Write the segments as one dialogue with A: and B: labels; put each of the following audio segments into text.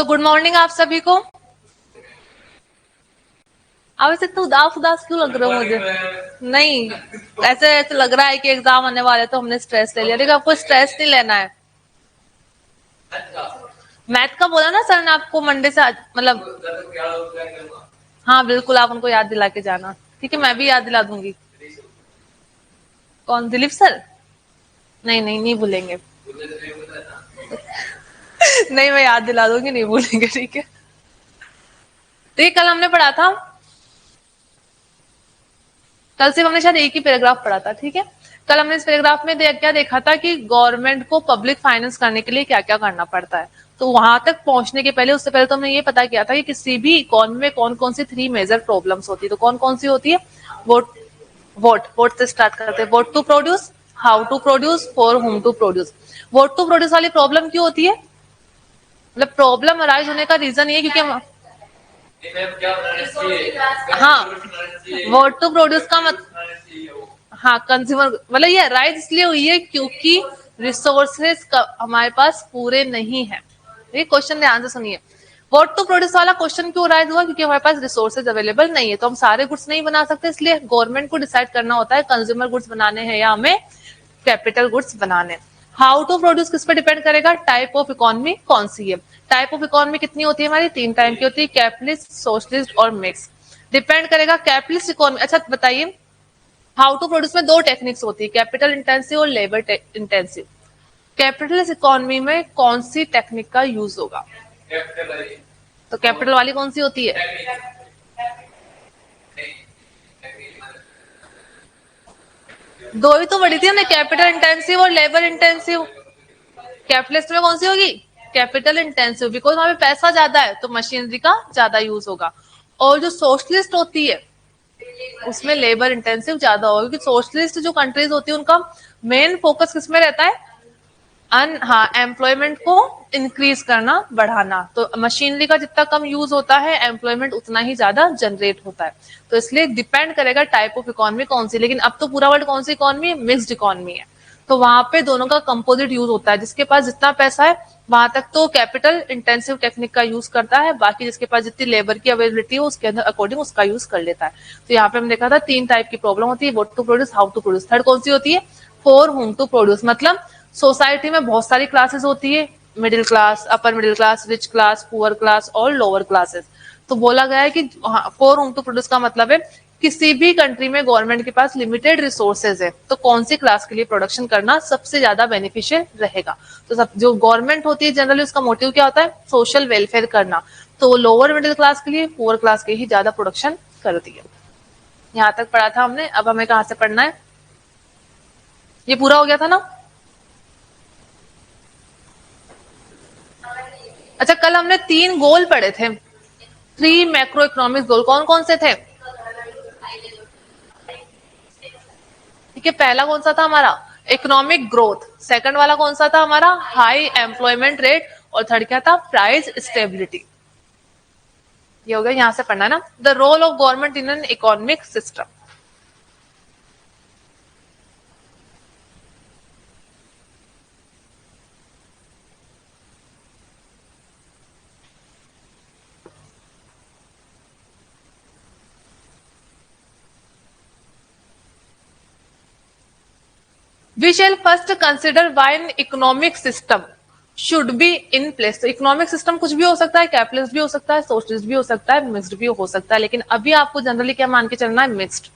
A: Good morning आप सभी को। अब ऐसे तो उदास उदास क्यों लग रहे हो मुझे? नहीं, ऐसे ऐसे लग रहा है कि एग्जाम आने वाले तो हमने स्ट्रेस ले लिया। देखो, आपको स्ट्रेस नहीं लेना है। मैथ का बोला ना सर ने आपको मंडे से मतलब। हाँ बिल्कुल, आप उनको याद दिला के जाना। ठीक है, मैं भी याद दिला दूंगी। कौन, दिलीप सर? नहीं नहीं, नहीं भूलेंगे। नहीं, मैं याद दिला दूंगी, नहीं भूलेंगे। ठीक है। तो ये कल हमने पढ़ा था। कल सिर्फ हमने शायद एक ही पैराग्राफ पढ़ा था। ठीक है। कल हमने इस पैराग्राफ में क्या देखा था कि गवर्नमेंट को पब्लिक फाइनेंस करने के लिए क्या क्या करना पड़ता है। तो वहां तक पहुंचने के पहले, उससे पहले तो हमने ये पता किया था कि किसी भी इकोनॉमी में कौन कौन सी 3 मेजर प्रॉब्लम्स होती है। तो कौन कौन सी होती है? वोट वोट से स्टार्ट करते हैं। What to produce, how to produce, for whom to produce. What to produce वाली प्रॉब्लम क्यों होती है? मतलब प्रॉब्लम अराइज होने का रीजन ये क्योंकि हाँ, वोट टू प्रोड्यूस का मतलब, हाँ कंज्यूमर, मतलब ये राइज इसलिए हुई है क्योंकि रिसोर्सेज हमारे पास पूरे नहीं है। ये क्वेश्चन ध्यान से सुनिए। वोट टू प्रोड्यूस वाला क्वेश्चन क्यों राइज हुआ? क्योंकि हमारे पास रिसोर्सेज अवेलेबल नहीं है, तो हम सारे गुड्स नहीं बना सकते। इसलिए गवर्नमेंट को डिसाइड करना होता है कंज्यूमर गुड्स बनाने हैं या हमें कैपिटल गुड्स बनाने। हाउ टू प्रोड्यूस किस पे डिपेंड करेगा? टाइप ऑफ इकोनॉमी कौन सी है। टाइप ऑफ इकोनॉमी कितनी होती है हमारी? 3 टाइप की होती है, कैपिटलिस्ट, सोशलिस्ट और मिक्स। डिपेंड करेगा कैपिटलिस्ट इकोनॉमी। अच्छा बताइए, हाउ टू प्रोड्यूस में 2 टेक्निक्स होती है, कैपिटल इंटेंसिव और लेबर इंटेंसिव। कैपिटलिस्ट इकोनॉमी में कौन सी टेक्निक का यूज होगा? तो कैपिटल वाली कौन सी होती है? दो ही तो बड़ी थी हमने, कैपिटल इंटेंसिव और लेबर इंटेंसिव। कैपिटलिस्ट में कौन सी होगी? कैपिटल इंटेंसिव, बिकॉज वहां पे पैसा ज्यादा है तो मशीनरी का ज्यादा यूज होगा। और जो सोशलिस्ट होती है उसमें लेबर इंटेंसिव ज्यादा होगा, क्योंकि सोशलिस्ट जो कंट्रीज होती है उनका मेन फोकस किसमें रहता है? हाँ, एम्प्लॉयमेंट को इंक्रीज करना, बढ़ाना। तो मशीनरी का जितना कम यूज होता है, एम्प्लॉयमेंट उतना ही ज्यादा जनरेट होता है। तो इसलिए डिपेंड करेगा टाइप ऑफ इकोनॉमी कौन सी। लेकिन अब तो पूरा वर्ल्ड कौन सी इकोनॉमी है? मिक्स्ड इकोनॉमी है। तो वहां पे दोनों का कंपोजिट यूज होता है। जिसके पास जितना पैसा है वहां तक तो कैपिटल इंटेंसिव टेक्निक का यूज करता है, बाकी जिसके पास जितनी लेबर की अवेलेबिलिटी है उसके अंदर अकॉर्डिंग उसका यूज कर लेता है। तो यहाँ पे हम देखा था 3 टाइप की प्रॉब्लम होती है, what to produce, how to produce. Third कौन सी होती है? For whom to produce. मतलब सोसाइटी में बहुत सारी क्लासेस होती है, middle class, upper middle class, rich class, poor class और लोअर क्लासेस। तो बोला गया है कि फॉर होम टू प्रोड्यूस का मतलब है किसी भी कंट्री में गवर्नमेंट के पास लिमिटेड रिसोर्सेज है तो कौन सी क्लास के लिए प्रोडक्शन करना सबसे ज्यादा बेनिफिशियल रहेगा। तो सब जो गवर्नमेंट होती है जनरली उसका मोटिव क्या होता है? सोशल वेलफेयर करना। तो लोअर मिडिल क्लास के लिए, पुअर क्लास के ही ज्यादा प्रोडक्शन करती है। यहाँ तक पढ़ा था हमने, अब हमें कहाँ से पढ़ना है? ये पूरा हो गया था ना? अच्छा, कल हमने 3 गोल पढ़े थे, 3 मैक्रो इकोनॉमिक गोल। कौन कौन से थे? ठीक है, पहला कौन सा था हमारा? Economic growth. सेकंड वाला कौन सा था हमारा? High employment rate. और थर्ड क्या था? Price stability. ये हो गया, यहां से पढ़ना है ना। The role of government in an economic system. We shall first consider why an economic system should be in place। तो इकोनॉमिक सिस्टम कुछ भी हो सकता है, कैपिटलिस्ट भी हो सकता है, सोशलिस्ट भी हो सकता है, मिक्स्ड भी हो सकता है। लेकिन अभी आपको जनरली क्या मान के चलना है? मिक्स्ड।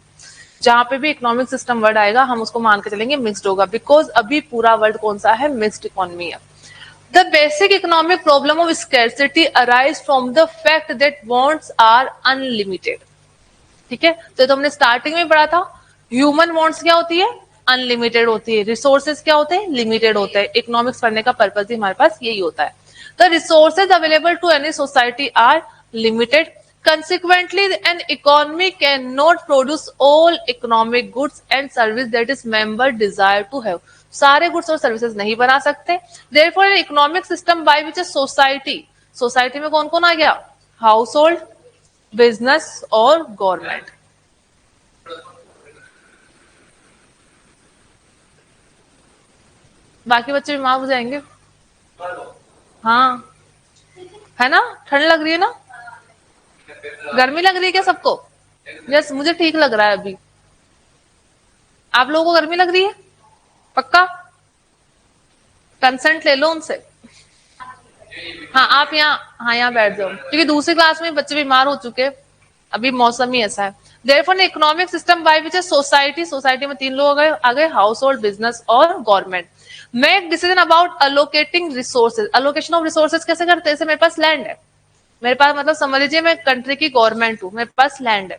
A: जहां पे भी इकोनॉमिक सिस्टम वर्ड आएगा हम उसको मान के चलेंगे मिक्स्ड होगा, बिकॉज अभी पूरा वर्ल्ड कौन सा है? मिक्स्ड इकोनॉमी है। The basic economic problem of scarcity arise from the fact that wants are unlimited. ठीक है, तो हमने स्टार्टिंग में पढ़ा था ह्यूमन वांट्स क्या होती है? अनलिमिटेड होती है। रिसोर्सेज क्या होते हैं? लिमिटेड होते हैं। इकोनॉमिक्स पढ़ने का पर्पज ही हमारे पास यही होता है। The resources available to any society are limited. Consequently, an economy cannot produce all economic goods and service that its member desire to have। सारे गुड्स और सर्विसेज नहीं बना सकते। Therefore, an economic system by which a society, society में कौन कौन आ गया? House hold, business और गवर्नमेंट। बाकी बच्चे बीमार हो जाएंगे। हाँ, है ना? ठंड लग रही है ना? गर्मी लग रही है क्या सबको? यस, मुझे ठीक लग रहा है अभी। आप लोगों को गर्मी लग रही है? पक्का? कंसेंट ले लो उनसे। हाँ आप यहाँ, हाँ यहाँ बैठ जाओ, क्योंकि दूसरी क्लास में बच्चे बीमार हो चुके हैं, अभी मौसम ही ऐसा है। Therefore economic system by which society, society में तीन लोग आ गए, हाउस होल्ड, बिजनेस और government, make decision about allocating resources. Allocation of resources कैसे करते हैं? जैसे मेरे पास लैंड है, मेरे पास मतलब समझ लीजिए मैं कंट्री की गवर्नमेंट हूँ, मेरे पास लैंड है।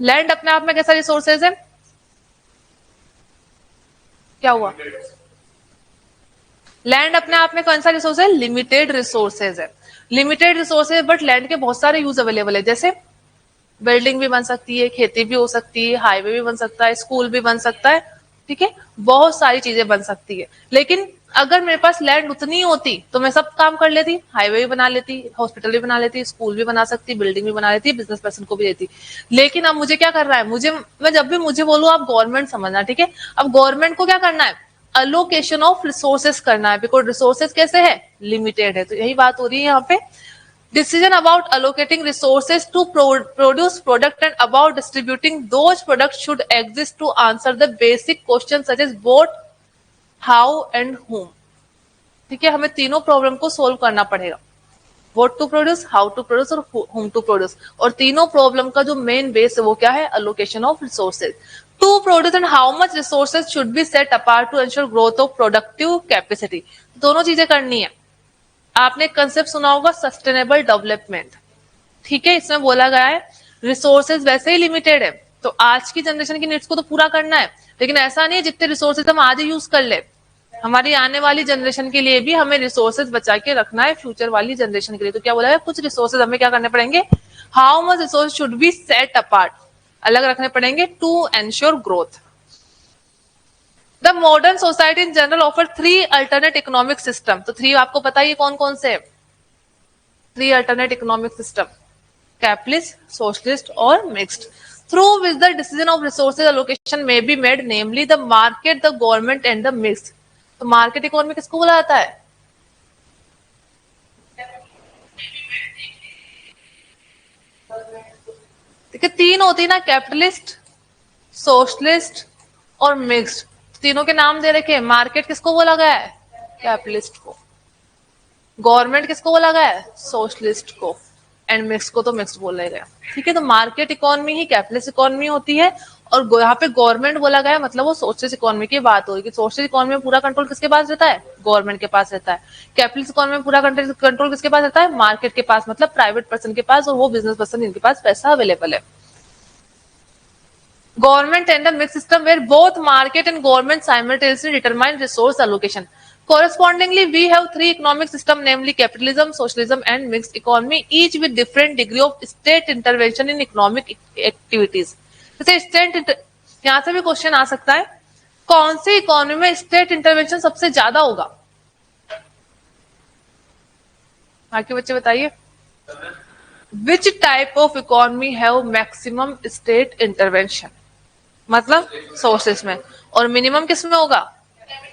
A: लैंड अपने आप में कैसा रिसोर्सेज है? क्या हुआ? लैंड अपने आप में कौन सा रिसोर्स है? लिमिटेड रिसोर्सेज है। लिमिटेड रिसोर्सेज, बट लैंड के बहुत सारे यूज अवेलेबल है। जैसे बिल्डिंग भी बन सकती है, खेती भी हो सकती है, हाईवे भी बन सकता है, स्कूल भी बन सकता है, ठीक है, बहुत सारी चीजें बन सकती है। लेकिन अगर मेरे पास लैंड उतनी होती तो मैं सब काम कर लेती, हाईवे भी बना लेती, हॉस्पिटल भी बना लेती, स्कूल भी बना सकती, बिल्डिंग भी बना लेती, बिजनेस पर्सन को भी देती। लेकिन अब मुझे क्या कर रहा है? मैं जब भी मुझे बोलूँ आप गवर्नमेंट समझना, ठीक है, अब गवर्नमेंट को क्या करना है? अलोकेशन ऑफ रिसोर्सेज करना है, बिकॉज रिसोर्सेज कैसे है? लिमिटेड है। तो यही बात हो रही है यहाँ पे। Decision about allocating resources to produce product and about distributing those products should exist to answer the basic questions such as what, how and whom। ठीक है, हमें तीनों प्रॉब्लम को सोल्व करना पड़ेगा, what to produce, how to produce और whom to produce। और तीनों प्रॉब्लम का जो मेन बेस है वो क्या है? allocation of resources to produce and how much resources should be set apart to ensure growth of productive capacity। दोनों चीजें करनी है। आपने कंसेप्ट सुना होगा सस्टेनेबल डेवलपमेंट, ठीक है, इसमें बोला गया है रिसोर्सेज वैसे ही लिमिटेड है, तो आज की जनरेशन की नीड्स को तो पूरा करना है, लेकिन ऐसा नहीं है जितने रिसोर्सेज हम आज ही यूज कर ले, हमारी आने वाली जनरेशन के लिए भी हमें रिसोर्सेज बचा के रखना है, फ्यूचर वाली जनरेशन के लिए। तो क्या बोला है? कुछ रिसोर्सेज हमें क्या करने पड़ेंगे? How much resource should be set apart, अलग रखने पड़ेंगे to ensure growth. The modern society in general offer 3 alternate economic system. तो 3 आपको पता ही कौन कौन से? 3 alternate economic system, capitalist, socialist और mixed, through which the decision of resources allocation may be made, namely the market, the government and the mixed। तो market economy किसको बोला जाता है? देखिए तीन होती है ना, कैपिटलिस्ट, सोशलिस्ट और मिक्स्ड, तीनों के नाम दे रखे। मार्केट किसको बोला गया है? कैपिटलिस्ट को। गवर्नमेंट किसको बोला गया है? सोशलिस्ट को। एंड मिक्स को तो मिक्स बोला गया, ठीक है। तो मार्केट इकोनॉमी ही कैपिटलिस्ट इकोनॉमी होती है, और यहाँ पे गवर्नमेंट बोला गया मतलब वो सोशलिस्ट इकोनॉमी की बात हो रही है। सोशलिस्ट इकोनॉमी में पूरा कंट्रोल किसके पास रहता है? गवर्नमेंट के पास रहता है। कैपिटलिस्ट इकोनॉमी में पूरा कंट्रोल किसके पास रहता है? मार्केट के पास, मतलब प्राइवेट पर्सन के पास, और वो बिजनेस पर्सन जिनके पास पैसा अवेलेबल है। Government and the mixed system where both market and government simultaneously determine resource allocation. Correspondingly, we have 3 economic systems, namely capitalism, socialism, and mixed economy, each with different degree of state intervention in economic activities. जैसे state, यहाँ से भी question आ सकता है, कौन सी economy में state intervention सबसे ज्यादा होगा? बाकी बच्चे बताइए। Which type of economy have maximum state intervention? मतलब सोर्सेस में, और मिनिमम किस में होगा?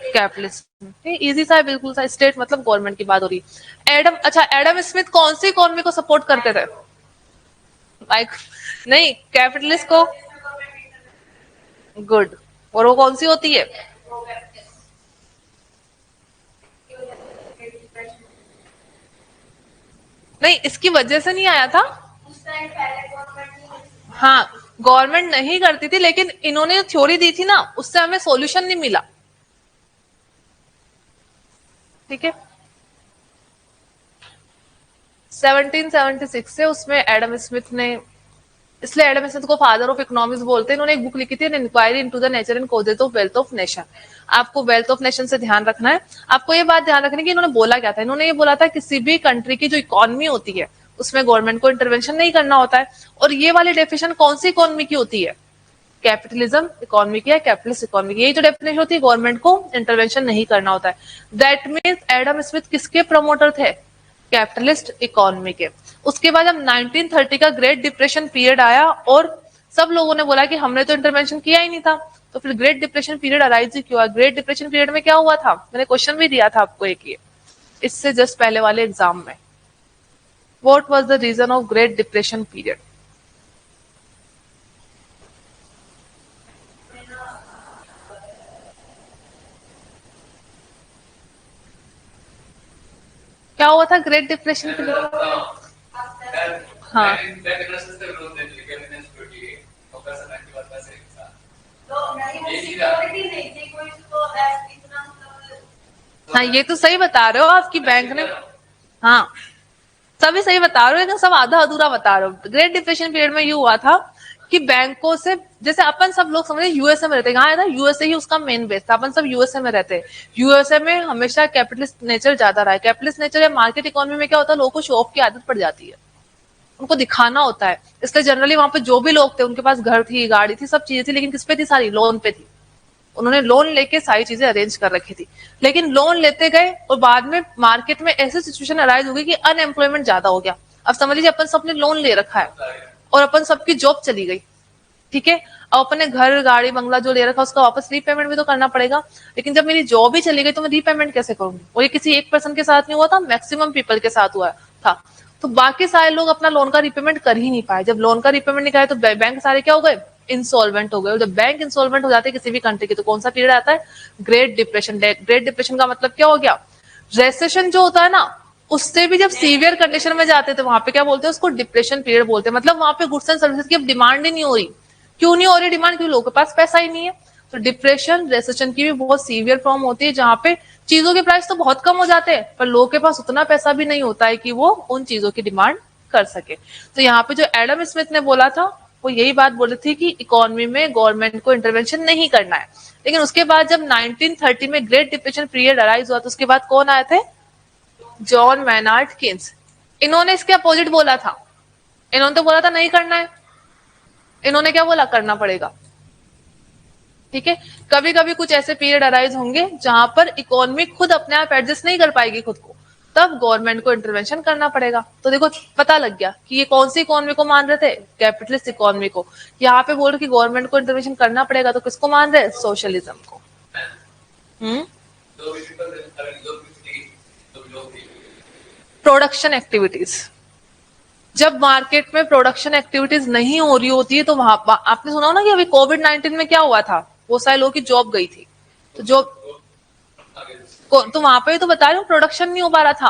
A: कैपिटलिस्ट में। इजी सा है बिल्कुल सा, स्टेट मतलब गवर्नमेंट की बात हो रही। एडम, अच्छा एडम स्मिथ कौन सी इकोनॉमी को सपोर्ट करते थे? लाइक नहीं, कैपिटलिस्ट को। गुड। और वो कौन सी होती है? नहीं, इसकी वजह से नहीं आया था। हाँ, गवर्नमेंट नहीं करती थी, लेकिन इन्होंने जो थ्योरी दी थी ना, उससे हमें सॉल्यूशन नहीं मिला, ठीक है। 1776 से उसमें एडम स्मिथ ने, इसलिए एडम स्मिथ को फादर ऑफ इकोनॉमिक्स बोलते हैं। इन्होंने एक बुक लिखी थी, inquiry into the nature and causes of wealth of nation. आपको वेल्थ ऑफ नेशन से ध्यान रखना है। आपको ये बात ध्यान रखनी कि इन्होंने बोला क्या था। इन्होंने ये बोला था किसी भी कंट्री की जो इकोनॉमी होती है उसमें गवर्नमेंट को इंटरवेंशन नहीं करना होता है। और ये वाली डेफिनेशन कौन सी इकोनॉमी की होती है? कैपिटलिज्म इकोनॉमी की है, कैपिटलिस्ट इकोनॉमी की। यही जो डेफिनेशन होती है, गवर्नमेंट को इंटरवेंशन नहीं करना होता है। दैट मीन्स एडम स्मिथ किसके प्रमोटर थे? कैपिटलिस्ट इकोनॉमी के। उसके बाद जब 1930 का ग्रेट डिप्रेशन पीरियड आया और सब लोगों ने बोला कि हमने तो इंटरवेंशन किया ही नहीं था, तो फिर ग्रेट डिप्रेशन पीरियड अराइज क्यों हुआ? ग्रेट डिप्रेशन पीरियड में क्या हुआ था? मैंने क्वेश्चन भी दिया था आपको एक, ये इससे जस्ट पहले वाले एग्जाम में। What was the reason of Great Depression period? क्या हुआ था ग्रेट डिप्रेशन के लिए? हाँ हाँ, ये तो सही बता रहे हो आपकी बैंक ने। हाँ, सभी सही बता रहे हो, लेकिन सब आधा अधूरा बता रहे हो। ग्रेट डिप्रेशन पीरियड में ये हुआ था कि बैंकों से, जैसे अपन सब लोग समझे यूएसए में रहते, कहाँ था यूएसए ही उसका मेन बेस था, अपन सब यूएसए में रहते हैं। यूएसए में हमेशा कैपिटलिस्ट नेचर ज्यादा रहा है। कैपिटलिस्ट नेचर या मार्केट इकोनॉमी में क्या होता है, लोगों को शो ऑफ की आदत पड़ जाती है, उनको दिखाना होता है। इसलिए जनरली वहां पे जो भी लोग थे उनके पास घर थी, गाड़ी थी, सब चीजें थी, लेकिन किस पे थी, सारी लोन पे थी। उन्होंने लोन लेके सारी चीजें अरेंज कर रखी थी, लेकिन लोन लेते गए और बाद में मार्केट में ऐसी सिचुएशन अराइज हो गई कि अनएम्प्लॉयमेंट ज्यादा हो गया। अब समझ लीजिए अपन सबने लोन ले रखा है और अपन सबकी जॉब चली गई, ठीक है। अब अपने घर गाड़ी बंगला जो ले रखा उसका वापस रीपेमेंट भी तो करना पड़ेगा, लेकिन जब मेरी जॉब ही चली गई तो मैं रीपेमेंट कैसे करूंगी? और ये किसी एक पर्सन के साथ नहीं हुआ था, मैक्सिमम पीपल के साथ हुआ था। तो बाकी सारे लोग अपना लोन का रीपेमेंट कर ही नहीं पाए। जब लोन का रीपेमेंट नहीं कराए तो बैंक सारे क्या हो गए, इंसॉल्वेंट हो गए। जब बैंक इंसॉल्वेंट हो जाते हैं किसी भी कंट्री के, तो कौन सा पीरियड आता है, ग्रेट डिप्रेशन। ग्रेट डिप्रेशन का मतलब क्या हो गया, रेसेशन जो होता है ना, उससे भी जब सीवियर कंडीशन में जाते हैं तो वहां पे क्या बोलते हैं, उसको डिप्रेशन पीरियड बोलते हैं। मतलब वहां पे गुड्स एंड सर्विसेज की अब डिमांड ही नहीं हो रही। क्यों नहीं हो रही डिमांड? क्योंकि लोगों के पास पैसा ही नहीं है। तो डिप्रेशन रेसेशन की भी बहुत सीवियर फॉर्म होती है, जहां पे चीजों के प्राइस तो बहुत कम हो जाते हैं पर लोगों के पास उतना पैसा भी नहीं होता है कि वो उन चीजों की डिमांड कर सके। तो यहाँ पे जो एडम स्मिथ ने बोला था वो यही बात बोली थी कि इकोनॉमी में गवर्नमेंट को इंटरवेंशन नहीं करना है। लेकिन उसके बाद जब 1930 में ग्रेट डिप्रेशन पीरियड अराइज हुआ तो उसके बाद कौन आए थे, जॉन मैनार्ड केन्स। इन्होंने इसके अपोजिट बोला था। इन्होंने तो बोला था नहीं करना है, इन्होंने क्या बोला, करना पड़ेगा। ठीक है, कभी कभी कुछ ऐसे पीरियड अराइज होंगे जहां पर इकोनॉमी खुद अपने आप एडजस्ट नहीं कर पाएगी खुद को, तब गवर्नमेंट को इंटरवेंशन करना पड़ेगा। तो देखो पता लग गया कि ये कौन सी इकोनॉमी को मान रहे थे, कैपिटलिस्ट इकोनॉमी को। यहाँ पे बोल रहे कि गवर्नमेंट को इंटरवेंशन करना पड़ेगा, तो किसको मान रहे, सोशलिज्म को। प्रोडक्शन एक्टिविटीज, जब मार्केट में प्रोडक्शन एक्टिविटीज नहीं हो रही होती है तो वहां आपने सुना हो ना कि अभी कोविड-19 में क्या हुआ था, वो सारे लोगों की जॉब गई थी। तो जॉब तो वहां पे तो बता रही हूँ प्रोडक्शन नहीं हो पा रहा था।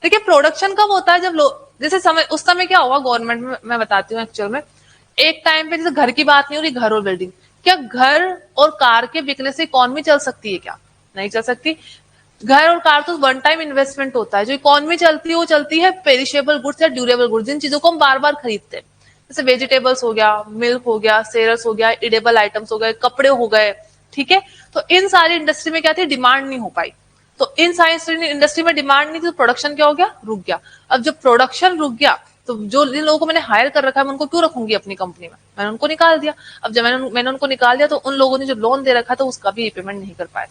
A: देखिए प्रोडक्शन कब होता है, जब लोग, जैसे समय, उस समय क्या हुआ गवर्नमेंट में, मैं बताती हूँ एक्चुअल में। एक टाइम पे जैसे घर की बात नहीं हो रही, घर और बिल्डिंग, क्या घर और कार के बिकने से इकोनॉमी चल सकती है क्या, नहीं चल सकती। घर और कार तो वन टाइम इन्वेस्टमेंट होता है। जो इकोनॉमी चलती है वो चलती है पेरिशेबल गुड्स या ड्यूरेबल गुड्स, जिन चीजों को हम बार बार खरीदते हैं। जैसे वेजिटेबल्स हो गया, मिल्क हो गया, सेरस हो गया, इडेबल आइटम्स हो गए, कपड़े हो गए, ठीक है। तो इन सारी इंडस्ट्री में क्या थी, डिमांड नहीं हो पाई। तो इन सारी इंडस्ट्री में डिमांड नहीं थी तो प्रोडक्शन क्या हो गया, रुक गया। अब जब प्रोडक्शन रुक गया तो जो जिन लोगों को मैंने हायर कर रखा है मैं उनको क्यों रखूंगी अपनी कंपनी में, मैंने उनको निकाल दिया। अब जब मैंने उनको निकाल दिया तो उन लोगों ने जो लोन दे रखा था उसका भी पेमेंट नहीं कर पाए।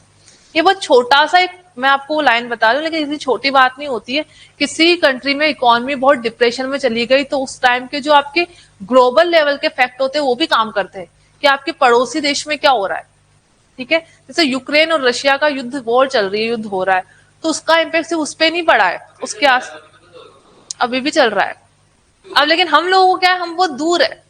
A: ये बहुत छोटा सा एक मैं आपको लाइन बता रही हूँ, लेकिन इतनी छोटी बात नहीं होती है। किसी कंट्री में इकोनॉमी बहुत डिप्रेशन में चली गई तो उस टाइम के जो आपके ग्लोबल लेवल के फैक्ट होते हैं वो भी काम करते हैं कि आपके पड़ोसी देश में क्या हो रहा है। ठीक है, जैसे यूक्रेन और रशिया का युद्ध, वॉर चल रही है, युद्ध हो रहा है, तो उसका इम्पैक्ट सिर्फ उस पर नहीं पड़ा है, उसके आस अभी भी चल रहा है। अब लेकिन हम लोगों को क्या है, हम बहुत दूर है।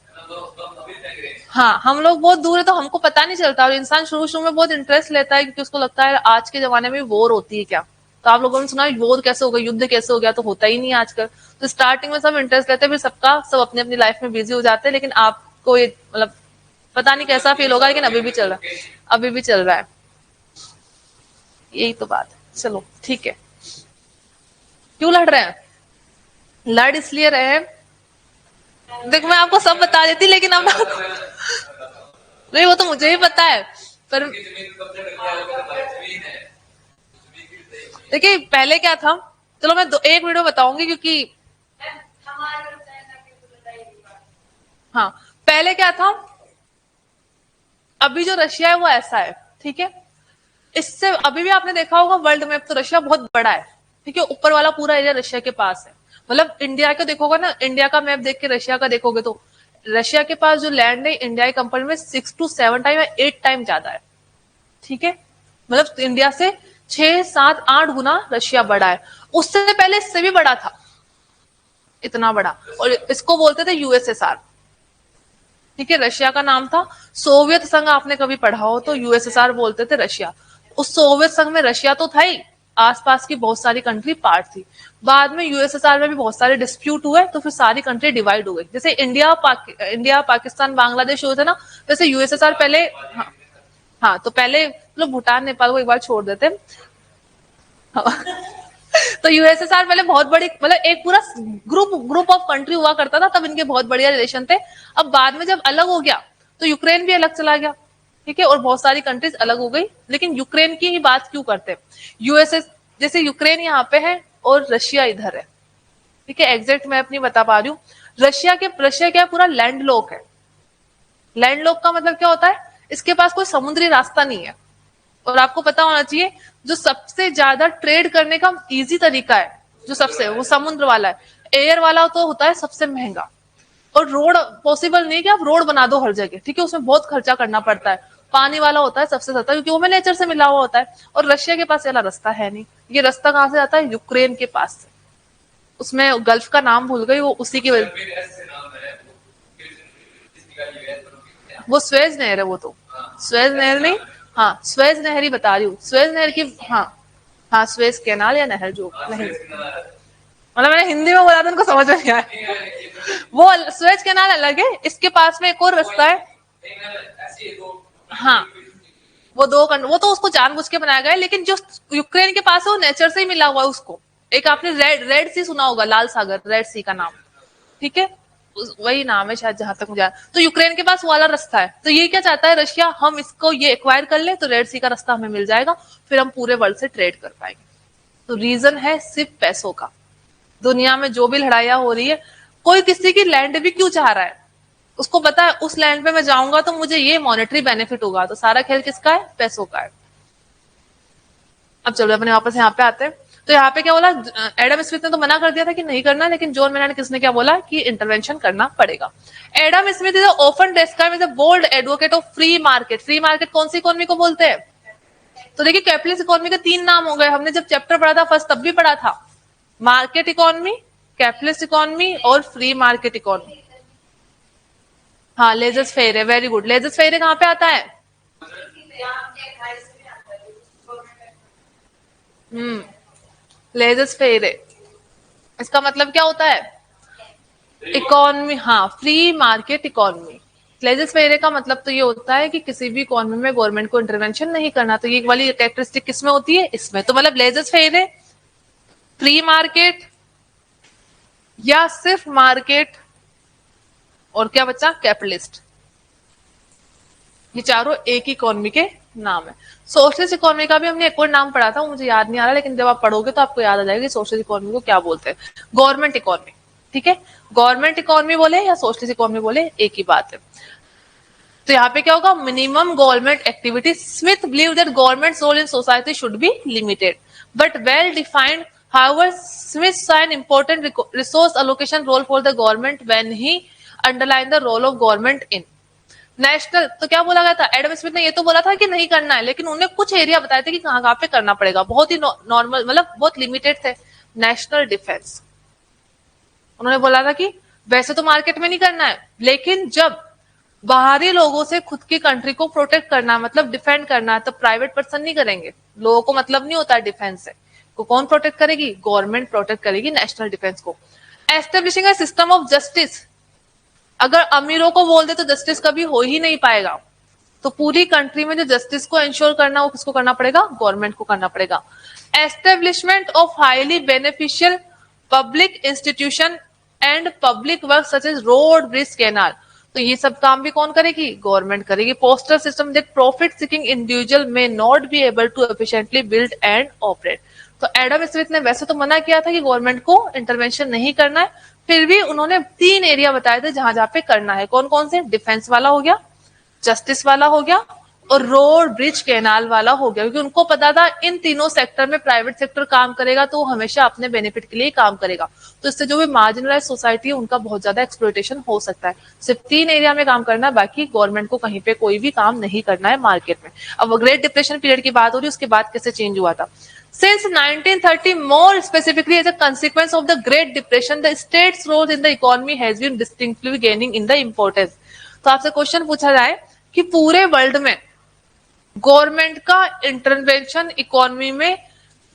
A: हाँ, हम लोग बहुत दूर है तो हमको पता नहीं चलता। और इंसान शुरू शुरू में बहुत इंटरेस्ट लेता है क्योंकि उसको लगता है आज के जमाने में वॉर होती है क्या। तो आप लोगों ने सुना वॉर कैसे हो गया, युद्ध कैसे हो गया, तो होता ही नहीं है आजकल। तो स्टार्टिंग में सब इंटरेस्ट लेते हैं, फिर सब अपनी अपनी लाइफ में बिजी हो जाते हैं। लेकिन आपको ये मतलब पता नहीं कैसा फील होगा, लेकिन अभी भी चल रहा है, अभी भी चल रहा है। यही तो बात है। चलो ठीक है, क्यों लड़ रहे हैं, लड़ इसलिए रहे हैं, देखो मैं आपको सब बता देती लेकिन अब नहीं, वो तो मुझे ही पता है। पर देखिए पहले क्या था, चलो मैं एक वीडियो बताऊंगी क्योंकि हाँ, पहले क्या था, अभी जो रशिया है वो ऐसा है, ठीक है। इससे अभी भी आपने देखा होगा वर्ल्ड मैप, तो रशिया बहुत बड़ा है, ठीक है। ऊपर वाला पूरा एरिया रशिया के पास है। मतलब इंडिया का देखोगे ना, इंडिया का मैप देख के रशिया का देखोगे तो रशिया के पास जो लैंड है इंडिया के कंपेयर में 6 to 7 टाइम या 8 टाइम ज्यादा है, ठीक है। मतलब इंडिया से 6, 7, 8 गुना रशिया बड़ा है। उससे पहले इससे भी बड़ा था, इतना बड़ा, और इसको बोलते थे यूएसएसआर। ठीक है, रशिया का नाम था। सोवियत संघ आपने कभी पढ़ा हो तो यूएसएसआर बोलते थे रशिया। उस सोवियत संघ में रशिया तो था ही, आसपास की बहुत सारी कंट्री पार्ट थी। बाद में यूएसएसआर में भी बहुत सारे डिस्प्यूट हुए, तो फिर सारी कंट्री डिवाइड हो गई। जैसे इंडिया पाकिस्तान बांग्लादेश हुए थे ना, वैसे यूएसएसआर पहले। हाँ, हाँ तो पहले मतलब भूटान नेपाल को एक बार छोड़ देते। तो यूएसएसआर पहले बहुत बड़ी, मतलब एक पूरा ग्रुप ऑफ कंट्री हुआ करता था, तब इनके बहुत बढ़िया रिलेशन थे। अब बाद में जब अलग हो गया तो यूक्रेन भी अलग चला गया। ठीक है, और बहुत सारी कंट्रीज अलग हो गई, लेकिन यूक्रेन की ही बात क्यों करते हैं। यूएसएस, जैसे यूक्रेन यहाँ पे है और रशिया इधर है। ठीक है, एग्जैक्ट मैं अपनी बता पा रही हूँ। रशिया क्या है, पूरा लैंड लॉक है। लैंड लॉक का मतलब क्या होता है, इसके पास कोई समुद्री रास्ता नहीं है। और आपको पता होना चाहिए, जो सबसे ज्यादा ट्रेड करने का इजी तरीका है, जो सबसे, वो समुद्र वाला है। एयर वाला तो होता है सबसे महंगा, और रोड पॉसिबल नहीं है कि आप रोड बना दो हर जगह। ठीक है, उसमें बहुत खर्चा करना पड़ता है। पानी वाला होता है सबसे सस्ता, क्योंकि वो में नेचर से मिला हुआ होता है। और रशिया के पास वाला रास्ता है नहीं। ये रास्ता कहाँ से आता है, यूक्रेन के पास से। उसमें गल्फ का नाम भूल गई, वो उसी की वजह, वो स्वेज नहर है। वो तो स्वेज नहर नहीं, हाँ स्वेज नहर ही बता रही हूँ, स्वेज नहर की। हाँ हाँ, स्वेज कैनाल या नहर, जो नहीं, मतलब मैंने हिंदी में बोला था, उनको समझ में नहीं आया। वो स्वेज कैनाल अलग है, इसके पास में एक और रास्ता है। हाँ, वो तो उसको जानबूझ के बनाया गया है, लेकिन जो यूक्रेन के पास है वो नेचर से ही मिला हुआ है उसको। एक आपने रेड सी सुना होगा, लाल सागर, रेड सी का नाम। ठीक है, वही नाम है शायद, जहां तक मुझे। तो यूक्रेन के पास वो वाला रास्ता है। तो ये क्या चाहता है रशिया, हम इसको ये एक्वायर कर ले तो रेड सी का रास्ता हमें मिल जाएगा, फिर हम पूरे वर्ल्ड से ट्रेड कर पाएंगे। तो रीजन है सिर्फ पैसों का। दुनिया में जो भी लड़ाइयां हो रही है, कोई किसी की लैंड भी क्यों चाह रहा है, उसको पता है उस लैंड पे मैं जाऊंगा तो मुझे ये मॉनेटरी बेनिफिट होगा। तो सारा खेल किसका है, पैसों का है। अब चलो अपने वापस यहाँ पे आते हैं। तो यहाँ पे क्या बोला, एडम स्मिथ ने तो मना कर दिया था कि नहीं करना, लेकिन जॉन मेनन किसने क्या बोला कि इंटरवेंशन करना पड़ेगा। Adam Smith is often describe as a bold advocate of free market. Free market कौन सी इकोनॉमी को बोलते हैं। तो देखिए, कैपिटलिस्ट इकोनॉमी के 3 नाम हो गए। हमने जब चैप्टर पढ़ा था फर्स्ट, तब भी पढ़ा था। मार्केट इकोनॉमी, कैपिटलिस्ट इकोनॉमी और फ्री मार्केट इकोनॉमी। हाँ, लेजस फेयर है, वेरी गुड। लेजस फेयर कहाँ पे आता है, लेजस फेयर। इसका मतलब क्या होता है, इकोनॉमी, हाँ फ्री मार्केट इकोनॉमी। लेजस फेयर का मतलब तो ये होता है कि किसी भी इकोनॉमी में गवर्नमेंट को इंटरवेंशन नहीं करना। तो ये वाली कैरेक्टरिस्टिक किसमें होती है, इसमें। तो मतलब लेजस फेयर है, फ्री मार्केट, या सिर्फ मार्केट, और क्या बचा, कैपिटलिस्ट। ये चारों एक ही इकोनॉमी के नाम है। सोशलिस्ट इकोनॉमी का भी हमने एक और नाम पढ़ा था, मुझे याद नहीं आ रहा, लेकिन जब आप पढ़ोगे तो आपको याद आ जाएगा कि सोशलिस्ट इकोनॉमी को क्या बोलते हैं। Government economy. ठीक है, गवर्नमेंट इकोनॉमी बोले या सोशलिस्ट इकोनॉमी बोले, एक ही बात है। तो यहाँ पे क्या होगा, minimum government activity. Smith believe that government role in society should be limited but well defined. However, Smith saw an important resource allocation role for the government when he underlined the role of government in national. तो क्या बोला गया था, Adam Smith ने ये तो बोला था कि नहीं करना है, लेकिन उन्होंने कुछ एरिया बताए थे कि कहाँ कहाँ पे करना पड़ेगा। बहुत ही नॉर्मल, मतलब बहुत लिमिटेड थे। नेशनल डिफेंस, उन्होंने बोला था कि वैसे तो मार्केट में नहीं करना है, लेकिन जब बाहरी लोगों से खुद की कंट्री को प्रोटेक्ट करना, मतलब डिफेंड करना है, तो प्राइवेट पर्सन नहीं करेंगे। लोगों को मतलब नहीं होता है डिफेंस से। को कौन प्रोटेक्ट करेगी, गवर्नमेंट प्रोटेक्ट करेगी नेशनल डिफेंस को। Establishing a system of justice, अगर अमीरों को बोल दे तो जस्टिस कभी हो ही नहीं पाएगा। तो पूरी कंट्री में जो जस्टिस को इंश्योर करना, वो किसको करना पड़ेगा, गवर्नमेंट को करना पड़ेगा। Establishment of highly beneficial public institution and public work such as road, bridge, canal, तो ये सब काम भी कौन करेगी, गवर्नमेंट करेगी। Postal system that profit seeking individual may not be able to efficiently build and operate. तो एडम स्मिथ ने वैसे तो मना किया था कि गवर्नमेंट को इंटरवेंशन नहीं करना है, फिर भी उन्होंने 3 एरिया बताए थे जहां जहां पे करना है। कौन कौन से, डिफेंस वाला हो गया, जस्टिस वाला हो गया, और रोड, ब्रिज, कैनाल वाला हो गया। क्योंकि उनको पता था इन तीनों सेक्टर में प्राइवेट सेक्टर काम करेगा तो वो हमेशा अपने बेनिफिट के लिए काम करेगा। तो इससे जो भी मार्जिनलाइज सोसाइटी है उनका बहुत ज्यादा एक्सप्लॉयटेशन हो सकता है। सिर्फ 3 एरिया में काम करना है, बाकी गवर्नमेंट को कहीं पे कोई भी काम नहीं करना है मार्केट में। अब ग्रेट डिप्रेशन पीरियड की बात हो रही है, उसके बाद कैसे चेंज हुआ था। Since 1930, more specifically as a consequence of the Great Depression, the state's role in the economy has been distinctly gaining in the importance. तो आपसे क्वेश्चन पूछा जाए कि पूरे वर्ल्ड में गवर्नमेंट का इंटरवेंशन इकोनॉमी में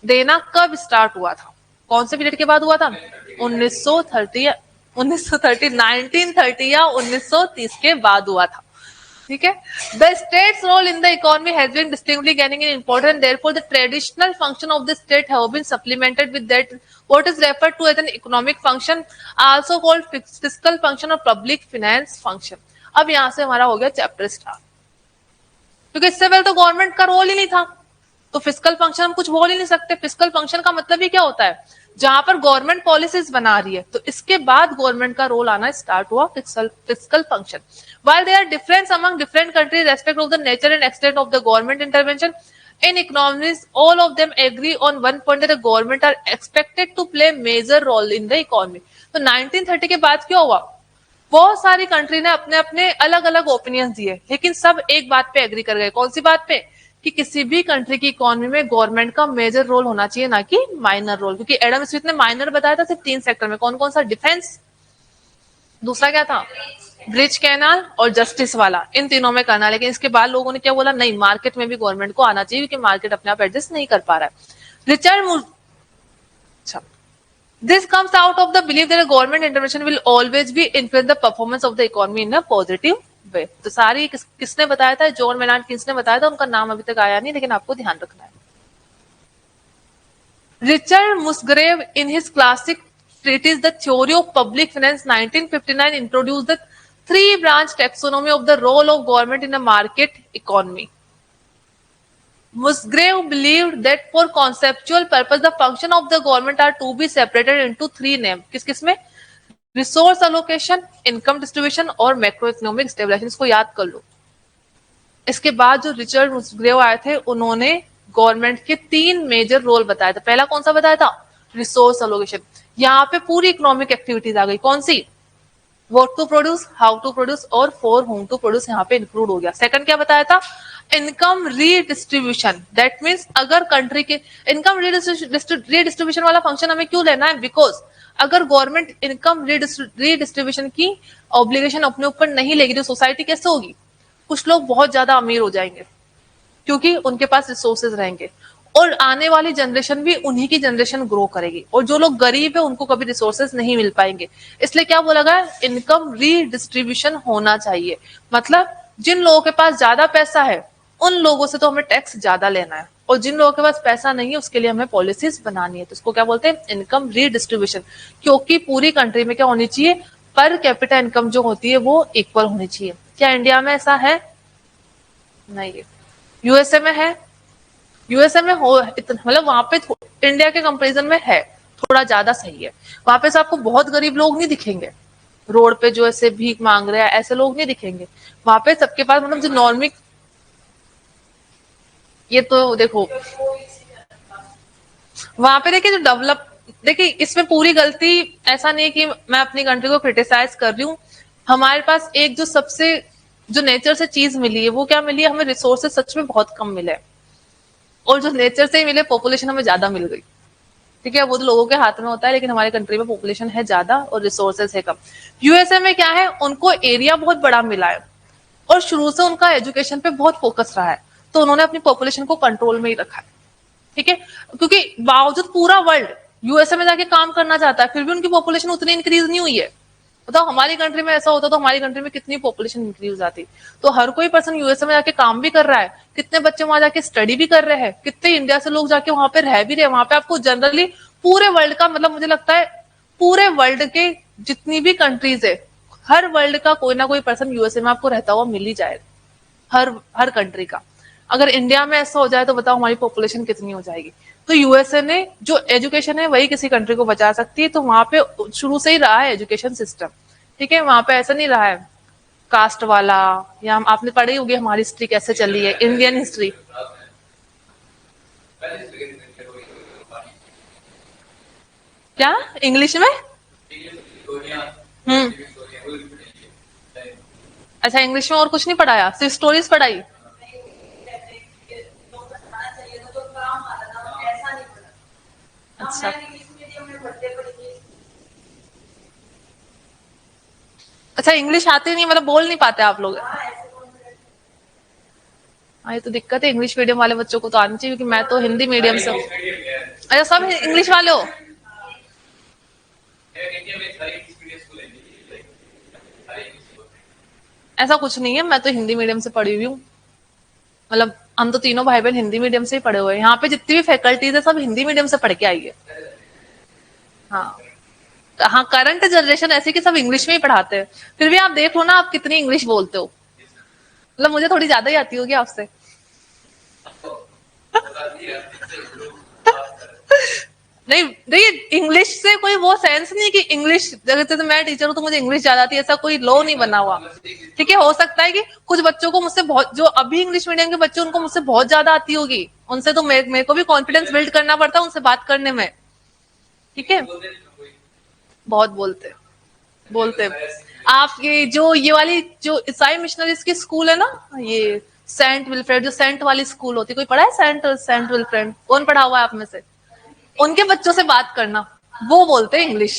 A: देना कब स्टार्ट हुआ था, कौन से पीरियड के बाद हुआ था? 1930 या 1930 या 1930 के बाद हुआ था, ठीक है. The state's role in the economy has been distinctly gaining in importance, therefore the traditional function of the state have been supplemented with that what is referred to as an economic function, also called fiscal function और public finance function. अब यहां से हमारा हो गया chapter start, क्योंकि इससे पहले तो गवर्नमेंट का रोल ही नहीं था, तो फिस्कल फंक्शन हम कुछ बोल ही नहीं सकते. फिस्कल फंक्शन का मतलब ही क्या होता है? जहां पर गवर्नमेंट पॉलिसीज बना रही है, तो इसके बाद गवर्नमेंट का रोल आना स्टार्ट हुआ fiscal function. While there are difference among different countries respect of the nature and extent of the government intervention in economies, all of them agree on one point that the government are expected to play major role in the economy. तो 1930 के बाद क्या हुआ? बहुत सारी country ने अपने अपने अलग अलग ओपिनियंस दिए, लेकिन सब एक बात पे एग्री कर गए. कौन सी बात पे? कि किसी भी कंट्री की इकोनॉमी में गवर्नमेंट का मेजर रोल होना चाहिए, ना कि माइनर रोल. क्योंकि एडम स्मिथ ने माइनर बताया था सिर्फ 3 सेक्टर में. कौन कौन सा? डिफेंस, दूसरा क्या था? ब्रिज कैनाल और जस्टिस वाला, इन तीनों में करना. लेकिन इसके बाद लोगों ने क्या बोला? नहीं, मार्केट में भी गवर्नमेंट को आना चाहिए, क्योंकि मार्केट अपने आप एडजस्ट नहीं कर पा रहा है. Richard This comes out of the belief that a government intervention will always be influence the performance of the economy in a positive way. तो सारी किसने बताया था? जॉन मेनार्ड किन्स ने बताया था. उनका नाम अभी तक आया नहीं, लेकिन आपको ध्यान रखना है. Richard Musgrave in his classic treatise The Theory of Public Finance 1959 introduced the 3-branch taxonomy of the role of government in a market economy. Musgrave believed that for conceptual purpose the function of the government are to be separated into 3 names. किस में? Resource allocation, income distribution और macro economic stabilization. इसको याद कर लो. इसके बाद जो Richard मुस्ग्रेव आए थे, उन्होंने गवर्नमेंट के 3 मेजर रोल बताया था. पहला कौन सा बताया था? Resource allocation. यहाँ पे पूरी इकोनॉमिक एक्टिविटीज आ गई. कौन सी? What to produce, how to produce और फॉर होम टू प्रोड्यूस यहाँ पे इंक्लूड हो गया. सेकंड क्या बताया था? Income redistribution. दैट मीन्स अगर कंट्री के इनकम रीडिस्ट्रीब्यूशन वाला फंक्शन हमें क्यों लेना है? बिकॉज अगर गवर्नमेंट इनकम रीडिस्ट्रीब्यूशन की ऑब्लिगेशन अपने ऊपर नहीं लेगी तो सोसाइटी कैसे होगी? कुछ लोग बहुत ज्यादा अमीर हो जाएंगे क्योंकि उनके पास रिसोर्सेज रहेंगे, और आने वाली जनरेशन भी उन्हीं की जनरेशन ग्रो करेगी, और जो लोग गरीब है उनको कभी रिसोर्सेज नहीं मिल पाएंगे. इसलिए क्या बोला गया? इनकम रीडिस्ट्रीब्यूशन होना चाहिए. मतलब जिन लोगों के पास ज्यादा पैसा है उन लोगों से तो हमें टैक्स ज्यादा लेना है, और जिन लोगों के पास पैसा नहीं है उसके लिए हमें पॉलिसीज बनानी है. तो इसको क्या बोलते हैं? Income redistribution. क्योंकि पूरी कंट्री में क्या होनी चाहिए? पर कैपिटा इनकम जो होती है वो इक्वल होनी चाहिए. क्या इंडिया में ऐसा है? नहीं है. यूएसए में है. यूएसए में हो इतना, मतलब वहां पे इंडिया के कंपैरिजन में है थोड़ा ज्यादा सही है. वहां पे से आपको बहुत गरीब लोग नहीं दिखेंगे रोड पे जो ऐसे भीख मांग रहे हैं, ऐसे लोग नहीं दिखेंगे. वहां पे सबके पास मतलब जो नॉर्मिक, ये तो देखो वहां पे देखिए जो डेवलप, देखिए इसमें पूरी गलती ऐसा नहीं है कि मैं अपनी कंट्री को क्रिटिसाइज कर रही हूँ. हमारे पास एक जो सबसे जो नेचर से चीज मिली है वो क्या मिली है? हमें रिसोर्सेज सच में बहुत कम मिले, और जो नेचर से ही मिले पॉपुलेशन हमें ज्यादा मिल गई. ठीक है, वो तो लोगों के हाथ में होता है, लेकिन हमारी कंट्री में पॉपुलेशन है ज्यादा और रिसोर्सेज है कम. यूएसए में क्या है? उनको एरिया बहुत बड़ा मिला है और शुरू से उनका एजुकेशन पे बहुत फोकस रहा है, तो उन्होंने अपनी पॉपुलेशन को कंट्रोल में ही रखा है. ठीक है, क्योंकि बावजूद पूरा वर्ल्ड यूएसए में जाके काम करना चाहता है, फिर भी उनकी पॉपुलेशन उतनी इंक्रीज नहीं हुई है. बताओ हमारी कंट्री में ऐसा होता तो हमारी कंट्री में कितनी पॉपुलेशन इंक्रीज आती. तो हर कोई पर्सन यूएसए में जाके काम भी कर रहा है, कितने बच्चे वहां जाके स्टडी भी कर रहे हैं, कितने इंडिया से लोग जाके वहां पे रह भी रहे हैं. वहां पे आपको जनरली पूरे वर्ल्ड का, मतलब मुझे लगता है पूरे वर्ल्ड के जितनी भी कंट्रीज है, हर वर्ल्ड का कोई ना कोई पर्सन यूएसए में आपको रहता हुआ मिल ही जाएगा, हर कंट्री का. अगर इंडिया में ऐसा हो जाए तो बताओ हमारी पॉपुलेशन कितनी हो जाएगी. तो यूएसए ने जो एजुकेशन है वही किसी कंट्री को बचा सकती है. तो वहां पे शुरू से ही रहा है एजुकेशन सिस्टम. ठीक है, वहां पे ऐसा नहीं रहा है कास्ट वाला, या आपने पढ़ी होगी हमारी हिस्ट्री कैसे चली है, इंडियन हिस्ट्री. क्या इंग्लिश में? अच्छा, इंग्लिश में और कुछ नहीं पढ़ाया, सिर्फ स्टोरीज पढ़ाई. अच्छा अच्छा, इंग्लिश आती नहीं, मतलब बोल नहीं पाते आप लोग? हाँ, ये तो दिक्कत है, इंग्लिश मीडियम वाले बच्चों को तो आनी चाहिए, क्योंकि मैं तो हिंदी मीडियम से। अच्छा, सब इंग्लिश वाले हो? ऐसा कुछ नहीं है, मैं तो हिंदी मीडियम से पढ़ी हुई हूँ। मतलब हम तो तीनों भाई बहन हिंदी मीडियम से ही पढ़े हुए हैं। यहाँ पे जितनी भी फैकल्टीज है सब हिंदी मीडियम से पढ़ के आई है। हाँ। हाँ, करंट जनरेशन ऐसी कि सब इंग्लिश में ही पढ़ाते हैं। फिर भी आप देख लो ना, आप कितनी इंग्लिश बोलते हो। मतलब मुझे थोड़ी ज्यादा ही आती होगी आपसे। नहीं देखिए, इंग्लिश से कोई वो सेंस नहीं कि इंग्लिश जैसे तो मैं टीचर हूँ तो मुझे इंग्लिश ज्यादा आती है, ऐसा कोई लॉ नहीं बना हुआ। ठीक है, हो सकता है कि कुछ बच्चों को मुझसे बहुत, जो अभी इंग्लिश मीडियम के बच्चे उनको मुझसे बहुत ज्यादा आती होगी। उनसे तो मेरे को भी कॉन्फिडेंस बिल्ड करना पड़ता है उनसे बात करने में। ठीक है, बहुत बोलते आप ये जो ये वाली जो ईसाई मिशनरीज की स्कूल है ना, ये सेंट विलफ्रेड, जो सेंट वाली स्कूल होती है, कोई पढ़ा है सेंट सेंट विलफ्रेड? कौन पढ़ा हुआ है आप में से? उनके बच्चों से बात करना, वो बोलते हैं इंग्लिश।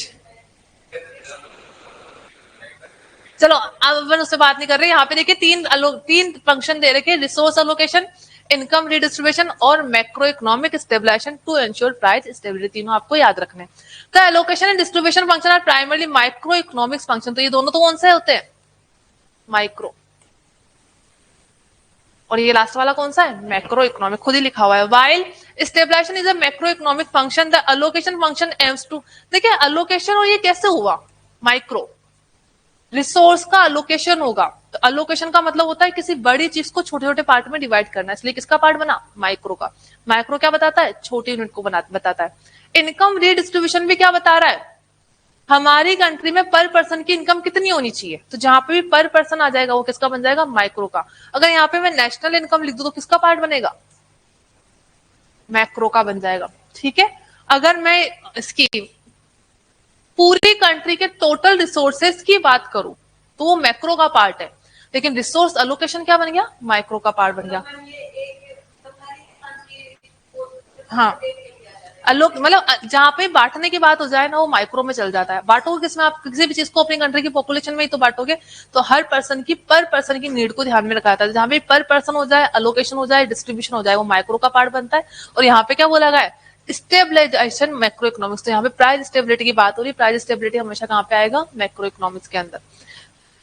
A: चलो अब अपन उससे बात नहीं कर रहे। यहाँ पे देखिए तीन फंक्शन दे रखे, रिसोर्स अलोकेशन, इनकम रिडिस्ट्रीब्यूशन और macro economic stabilization to ensure price stability. तीनों आपको याद रखने। तो allocation and distribution function are primarily micro economics function. तो ये दोनों तो कौन से होते हैं? माइक्रो। और ये लास्ट वाला कौन सा है? मैक्रो इकोनॉमिक, खुद ही लिखा हुआ है। While stabilization is a macro economic function, the allocation function aims to. देखिए अलोकेशन, और ये कैसे हुआ? माइक्रो रिसोर्स का अलोकेशन होगा। तो अलोकेशन का मतलब होता है किसी बड़ी चीज को छोटे छोटे पार्ट में डिवाइड करना, इसलिए किसका पार्ट बना? माइक्रो का। माइक्रो क्या बताता है? छोटी यूनिट को बताता है। इनकम रीडिस्ट्रीब्यूशन भी क्या बता रहा है? हमारी कंट्री में पर पर्सन की इनकम कितनी होनी चाहिए, तो जहां पे भी पर पर्सन आ जाएगा वो किसका बन जाएगा? माइक्रो का। अगर यहाँ पे मैं नेशनल इनकम लिख दूं तो किसका पार्ट बनेगा? मैक्रो का बन जाएगा। ठीक है, अगर मैं इसकी पूरी कंट्री के टोटल रिसोर्सेस की बात करूं तो वो मैक्रो का पार्ट है, लेकिन रिसोर्स अलोकेशन क्या बन गया? माइक्रो का पार्ट बन गया। हाँ, अलोक मतलब जहां पे बांटने की बात हो जाए ना, वो माइक्रो में चल जाता है। बांटोगे किसमें? आप किसी भी चीज को अपनी कंट्री की पॉपुलेशन में ही तो बांटोगे। तो हर पर्सन की पर पर्सन की नीड को ध्यान में रखा जाता है। जहां पे पर पर्सन हो जाए, अलोकेशन हो जाए, डिस्ट्रीब्यूशन हो जाए, वो माइक्रो का पार्ट बनता है। और यहाँ पे क्या बोला गया है? Stabilization macro economics. तो यहाँ पे प्राइस स्टेबिलिटी की बात हो रही है। प्राइस स्टेबिलिटी हमेशा कहाँ पे आएगा? मैक्रो इकोनॉमिक्स के अंदर।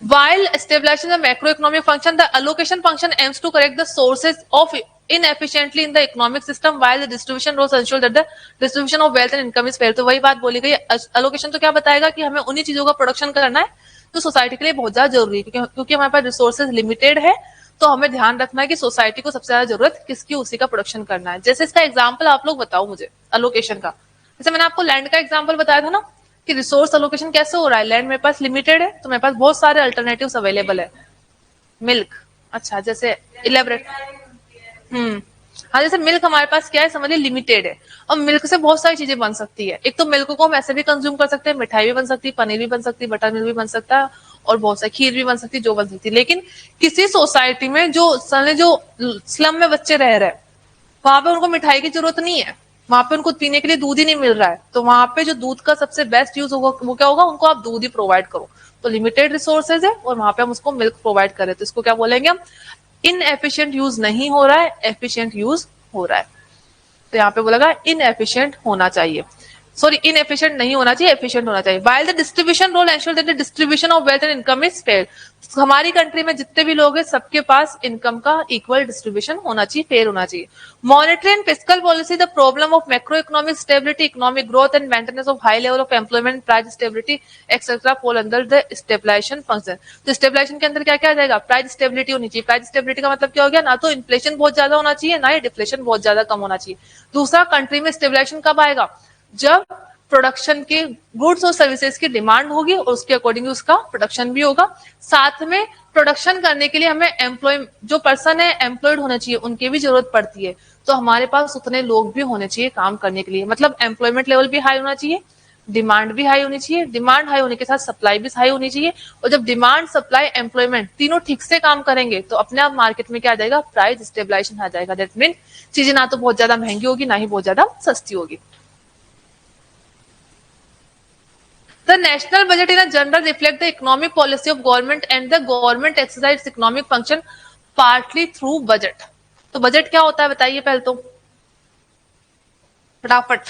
A: While establishing the macroeconomic function, the allocation function aims to correct the sources of inefficiently in the economic system, while the distribution roles ensure that the distribution of wealth and income is fair। तो वही बात बोली गई। allocation तो क्या बताएगा कि हमें उन्हीं चीजों का प्रोडक्शन करना है तो सोसाइटी के लिए बहुत ज्यादा जरूरी है, क्योंकि हमारे पास रिसोर्सेज लिमिटेड है। तो हमें ध्यान रखना है कि सोसाइटी को सबसे ज्यादा जरूरत किसकी, उसी का प्रोडक्शन करना है। जैसे इसका एग्जाम्पल आप लोग बताओ मुझे अलोकेशन का। जैसे मैंने आपको लैंड का एग्जाम्पल बताया था ना, कि रिसोर्स अलोकेशन कैसे हो रहा है। लैंड मेरे पास लिमिटेड है तो मेरे पास बहुत सारे अल्टरनेटिव्स अवेलेबल है। मिल्क, अच्छा जैसे इलेबरेट। हाँ, जैसे मिल्क हमारे पास क्या है, समझिए लिमिटेड है। और मिल्क से बहुत सारी चीजें बन सकती है। एक तो मिल्क को हम ऐसे भी कंज्यूम कर सकते हैं, मिठाई भी बन सकती है, पनीर भी बन सकती है, बटर मिल्क भी बन सकता है, और बहुत सारी खीर भी बन सकती है, जो बन सकती है। लेकिन किसी सोसाइटी में जो स्लम में बच्चे रह रहे हैं, वहां पे उनको मिठाई की जरूरत नहीं है, वहां पे उनको पीने के लिए दूध ही नहीं मिल रहा है। तो वहां पे जो दूध का सबसे बेस्ट यूज होगा वो क्या होगा? उनको आप दूध ही प्रोवाइड करो। तो लिमिटेड रिसोर्सेज है और वहां पे हम उसको मिल्क प्रोवाइड करें, तो इसको क्या बोलेंगे हम? इनएफिशिएंट यूज नहीं हो रहा है, एफिशिएंट यूज हो रहा है। तो यहाँ पे बोला इनएफिशिएंट होना चाहिए, सॉरी इनएफिशिएंट नहीं होना चाहिए, एफिशिएंट होना चाहिए। While the distribution role ensure that the distribution of wealth and income is fair. हमारी कंट्री में जितने भी लोग हैं सबके पास इनकम का इक्वल डिस्ट्रीब्यूशन होना चाहिए, फेयर होना चाहिए। Monetary and fiscal policy, the problem of macro economic stability, economic growth and maintenance of high level of employment, price stability etcetera fall under the stabilization function. तो stabilization के अंदर क्या क्या आ जाएगा? प्राइस स्टेबिलिटी होनी चाहिए। प्राइस स्टेबिलिटी का मतलब क्या हो गया? ना तो इन्फ्लेशन बहुत ज्यादा होना चाहिए, ना ही डिफ्लेशन बहुत ज्यादा कम होना चाहिए। दूसरा, कंट्री में स्टेबलाइजेशन कब आएगा? जब प्रोडक्शन के गुड्स और सर्विसेज की डिमांड होगी और उसके अकॉर्डिंग उसका प्रोडक्शन भी होगा। साथ में प्रोडक्शन करने के लिए हमें एम्प्लॉय, जो पर्सन है एम्प्लॉयड होने चाहिए, उनकी भी जरूरत पड़ती है। तो हमारे पास उतने लोग भी होने चाहिए काम करने के लिए, मतलब एम्प्लॉयमेंट लेवल भी हाई होना चाहिए, डिमांड भी हाई होनी चाहिए। डिमांड हाई होने के साथ सप्लाई भी हाई होनी चाहिए। और जब डिमांड, सप्लाई, एम्प्लॉयमेंट तीनों ठीक से काम करेंगे तो अपने आप मार्केट में क्या आ जाएगा? प्राइस स्टेबलाइजेशन आ जाएगा। दैट मीन चीजें ना तो बहुत ज्यादा महंगी होगी, ना ही बहुत ज्यादा सस्ती होगी। The national budget in a general reflect the economic policy of government and the government exercise economic function partly through budget. तो बजट क्या होता है बताइए पहले तो फटाफट।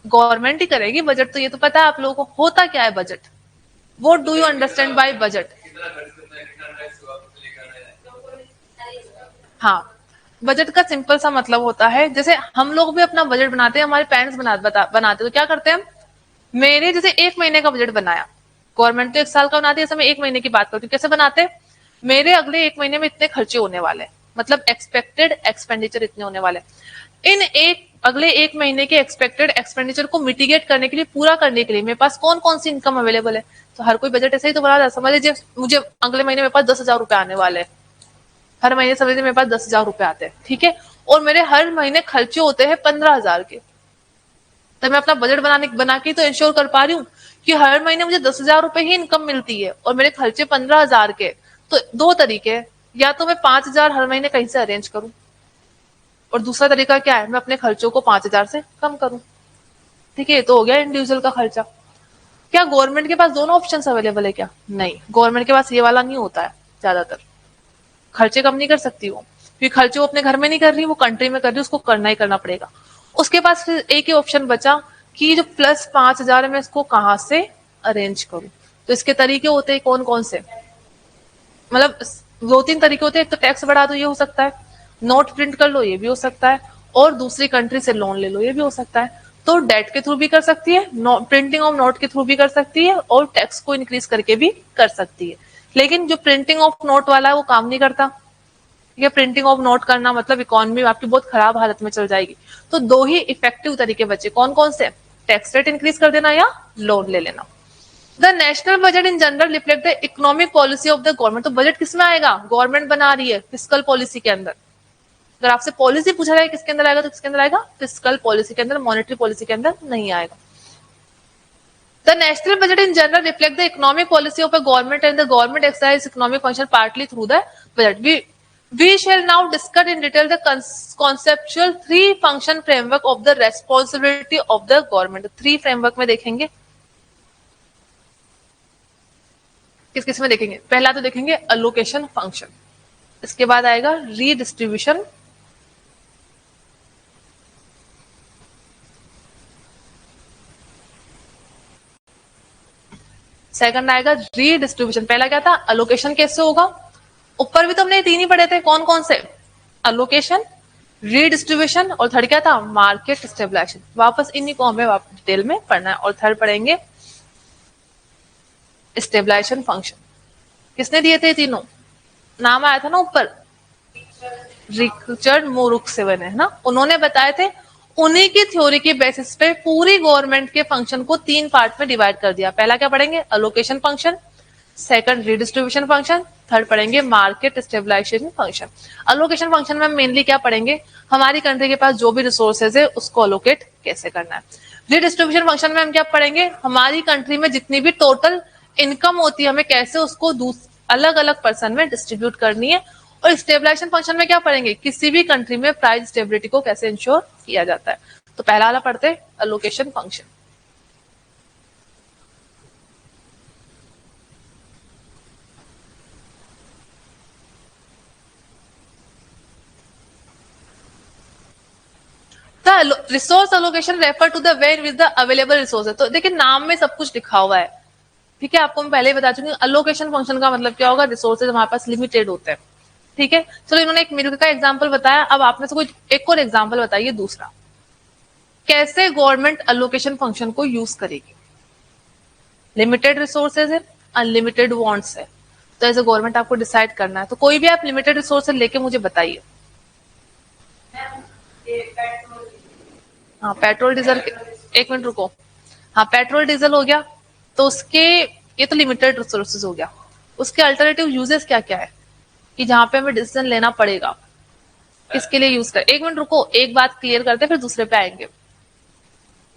A: गवर्नमेंट ही करेगी बजट, तो ये तो पता है आप लोगों को। होता क्या है budget? What do you understand by budget? हाँ, बजट का सिंपल सा मतलब होता है, जैसे हम लोग भी अपना बजट बनाते हैं, हमारे पेरेंट्स बनाते तो क्या करते हैं, मेरे जैसे 1 महीने का बजट बनाया, गवर्नमेंट तो 1 साल का बनाती है, ऐसे मैं 1 महीने की बात करती हूँ। कैसे बनाते हैं? मेरे अगले 1 महीने में इतने खर्चे होने वाले, मतलब एक्सपेक्टेड एक्सपेंडिचर इतने होने वाले। इन अगले 1 महीने के एक्सपेक्टेड एक्सपेंडिचर को मिटिगेट करने के लिए, पूरा करने के लिए मेरे पास कौन कौन सी इनकम अवेलेबल है। तो हर कोई बजट ऐसे ही तो बना। समझ लीजिए मुझे अगले महीने मेरे पास 10,000 रुपए आने वाले हैं, हर महीने समझ लीजिए मेरे पास 10,000 रुपए आते हैं, ठीक है, और मेरे हर महीने खर्चे होते हैं 15,000 के। तो मैं अपना बजट बना के तो इंश्योर कर पा रही हूँ कि हर महीने मुझे 10,000 रुपए ही इनकम मिलती है और मेरे खर्चे 15,000 के। तो दो तरीके, या तो मैं 5,000 हर महीने कहीं से अरेंज करूं, और दूसरा तरीका क्या है, मैं अपने खर्चों को 5,000 से कम करूं। ठीक है, तो हो गया इंडिविजुअल का खर्चा। क्या गवर्नमेंट के पास दोनों ऑप्शन अवेलेबल है क्या? नहीं, गवर्नमेंट के पास ये वाला नहीं होता है। ज्यादातर खर्चे कम नहीं कर सकती वो, क्योंकि खर्चे वो अपने घर में नहीं कर रही, वो कंट्री में कर रही है, उसको करना ही करना पड़ेगा। उसके पास फिर एक ही ऑप्शन बचा कि जो प्लस 5,000 है मैं इसको कहां से अरेंज करूं। तो इसके तरीके होते हैं कौन कौन से, मतलब 2-3 तरीके होते हैं। एक तो टैक्स बढ़ा दो, ये हो सकता है, नोट प्रिंट कर लो, ये भी हो सकता है, और दूसरी कंट्री से लोन ले लो, ये भी हो सकता है। तो डेट के थ्रू भी कर सकती है, प्रिंटिंग ऑफ नोट के थ्रू भी कर सकती है, और टैक्स को इंक्रीज करके भी कर सकती है। लेकिन जो प्रिंटिंग ऑफ नोट वाला है वो काम नहीं करता। ये प्रिंटिंग ऑफ नोट करना मतलब इकोनॉमी आपकी बहुत खराब हालत में चल जाएगी। तो दो ही इफेक्टिव तरीके बचे, कौन कौन से? टैक्स रेट इंक्रीज कर देना या लोन ले लेना। The national budget in general reflect the economic policy of the government. तो बजट किसमें आएगा? गवर्नमेंट बना रही है, फिस्कल पॉलिसी के अंदर। अगर आपसे पॉलिसी पूछा जाए किसके अंदर आएगा, तो किसके अंदर आएगा? फिस्कल पॉलिसी के अंदर, मॉनेटरी पॉलिसी के अंदर नहीं आएगा। The national budget in general reflect the economic policy of a government and the government exercise economic function partly through the budget. We shall now discuss in detail the conceptual three function framework of the responsibility of the government. Three framework में देखेंगे, किस किस में देखेंगे? पहला तो देखेंगे allocation function, इसके बाद आएगा redistribution, सेकंड आएगा रीडिस्ट्रीब्यूशन। पहला क्या था? अलोकेशन कैसे होगा, ऊपर भी तो हमने 3 ही पढ़े थे, कौन कौन से? अलोकेशन, रीडिस्ट्रीब्यूशन, और थर्ड क्या था? Market stabilization. वापस इन्हीं को हमें डिटेल में पढ़ना है। और थर्ड पढ़ेंगे स्टेबलाइजेशन फंक्शन। किसने दिए थे तीनों? नाम आया था ना ऊपर, रिचर्ड मोरुक से बने है ना, उन्होंने बताए थे। उन्हीं की थ्योरी के बेसिस पे पूरी गवर्नमेंट के फंक्शन को 3 पार्ट में डिवाइड कर दिया। पहला क्या पढ़ेंगे? Allocation function, second redistribution function, third पढ़ेंगे market stabilisation function. Allocation function में मेनली क्या पढ़ेंगे? हमारी कंट्री के पास जो भी रिसोर्सेज है उसको अलोकेट कैसे करना है। रीडिस्ट्रीब्यूशन फंक्शन में हम क्या पढ़ेंगे? हमारी कंट्री में जितनी भी टोटल इनकम होती है, हमें कैसे उसको अलग अलग पर्सन में डिस्ट्रीब्यूट करनी है। और स्टेबलाइजेशन फंक्शन में क्या पढ़ेंगे? किसी भी कंट्री में प्राइस स्टेबिलिटी को कैसे इंश्योर किया जाता है। तो पहला वाला पढ़ते हैं allocation function. Resource allocation refer to the way with the available resource. तो देखिए नाम में सब कुछ लिखा हुआ है, ठीक है, आपको मैं पहले ही बता चुकी हूँ। अलोकेशन फंक्शन का मतलब क्या होगा? रिसोर्सेज हमारे पास लिमिटेड होते हैं, ठीक है। चलो इन्होंने एक मिल्क का एग्जांपल बताया, अब आप में से कोई एक और एग्जांपल बताइए दूसरा, कैसे गवर्नमेंट अलोकेशन फंक्शन को यूज करेगी। लिमिटेड रिसोर्सेज है, अनलिमिटेड वांट्स है, तो एज ए गवर्नमेंट आपको डिसाइड करना है। तो कोई भी आप लिमिटेड रिसोर्सेज लेके मुझे बताइए। हाँ पेट्रोल डीजल, एक मिनट रुको। हाँ पेट्रोल डीजल हो गया, तो उसके ये तो लिमिटेड रिसोर्सेज हो गया। उसके अल्टरनेटिव यूजेस क्या क्या है कि जहां पे हमें डिसीजन लेना पड़ेगा किसके लिए यूज कर। एक मिनट रुको, एक बात क्लियर करते हैं फिर दूसरे पे आएंगे।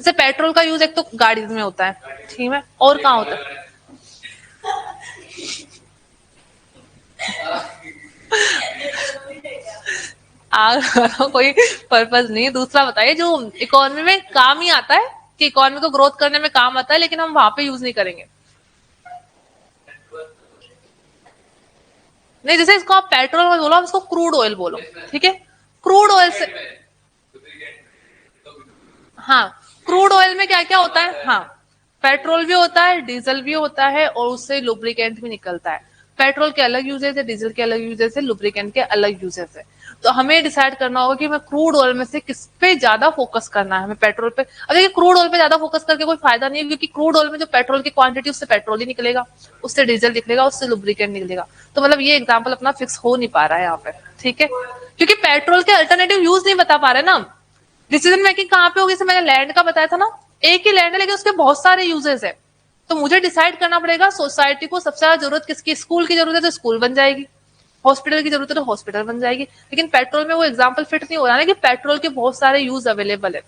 A: जैसे पेट्रोल का यूज एक तो गाड़ी में होता है, ठीक है, और कहाँ होता है? आग लगाना कोई पर्पस नहीं है। दूसरा बताइए जो इकोनॉमी में काम ही आता है, कि इकोनॉमी को ग्रोथ करने में काम आता है, लेकिन हम वहां पे यूज नहीं करेंगे। नहीं, जैसे इसको आप पेट्रोल मत बोलो, आप इसको क्रूड ऑयल बोलो, ठीक है। क्रूड ऑयल से, हाँ, क्रूड ऑयल में क्या क्या होता है, हाँ, पेट्रोल भी होता है, डीजल भी होता है, और उससे लुब्रिकेंट भी निकलता है। पेट्रोल के अलग यूजेस है, डीजल के अलग यूजेस है, लुब्रिकेंट के अलग यूजेस है। तो हमें डिसाइड करना होगा कि हमें क्रूड ऑयल में से किस पे ज्यादा फोकस करना है। हमें पेट्रोल पे, अब देखिए क्रूड ऑयल पे ज्यादा फोकस करके कोई फायदा नहीं है, क्योंकि क्रूड ऑयल में जो पेट्रोल की क्वांटिटी, उससे पेट्रोल ही निकलेगा, उससे डीजल निकलेगा, उससे लुब्रिकेंट निकलेगा। तो मतलब ये एग्जाम्पल अपना फिक्स हो नहीं पा रहा है यहाँ पे, ठीक है, क्योंकि पेट्रोल के अल्टरनेटिव यूज नहीं बता पा रहे ना हम। डिसीजन मेकिंग कहाँ पे होगी, जैसे मैंने लैंड का बताया था ना, एक ही लैंड है लेकिन उसके बहुत सारे यूजेस है। तो मुझे डिसाइड करना पड़ेगा सोसाइटी को सबसे ज्यादा जरूरत किसकी, स्कूल की जरूरत है तो स्कूल बन जाएगी, हॉस्पिटल की जरूरत है तो हॉस्पिटल बन जाएगी। लेकिन पेट्रोल में वो एग्जाम्पल फिट नहीं हो रहा ना, कि पेट्रोल के बहुत सारे यूज अवेलेबल है।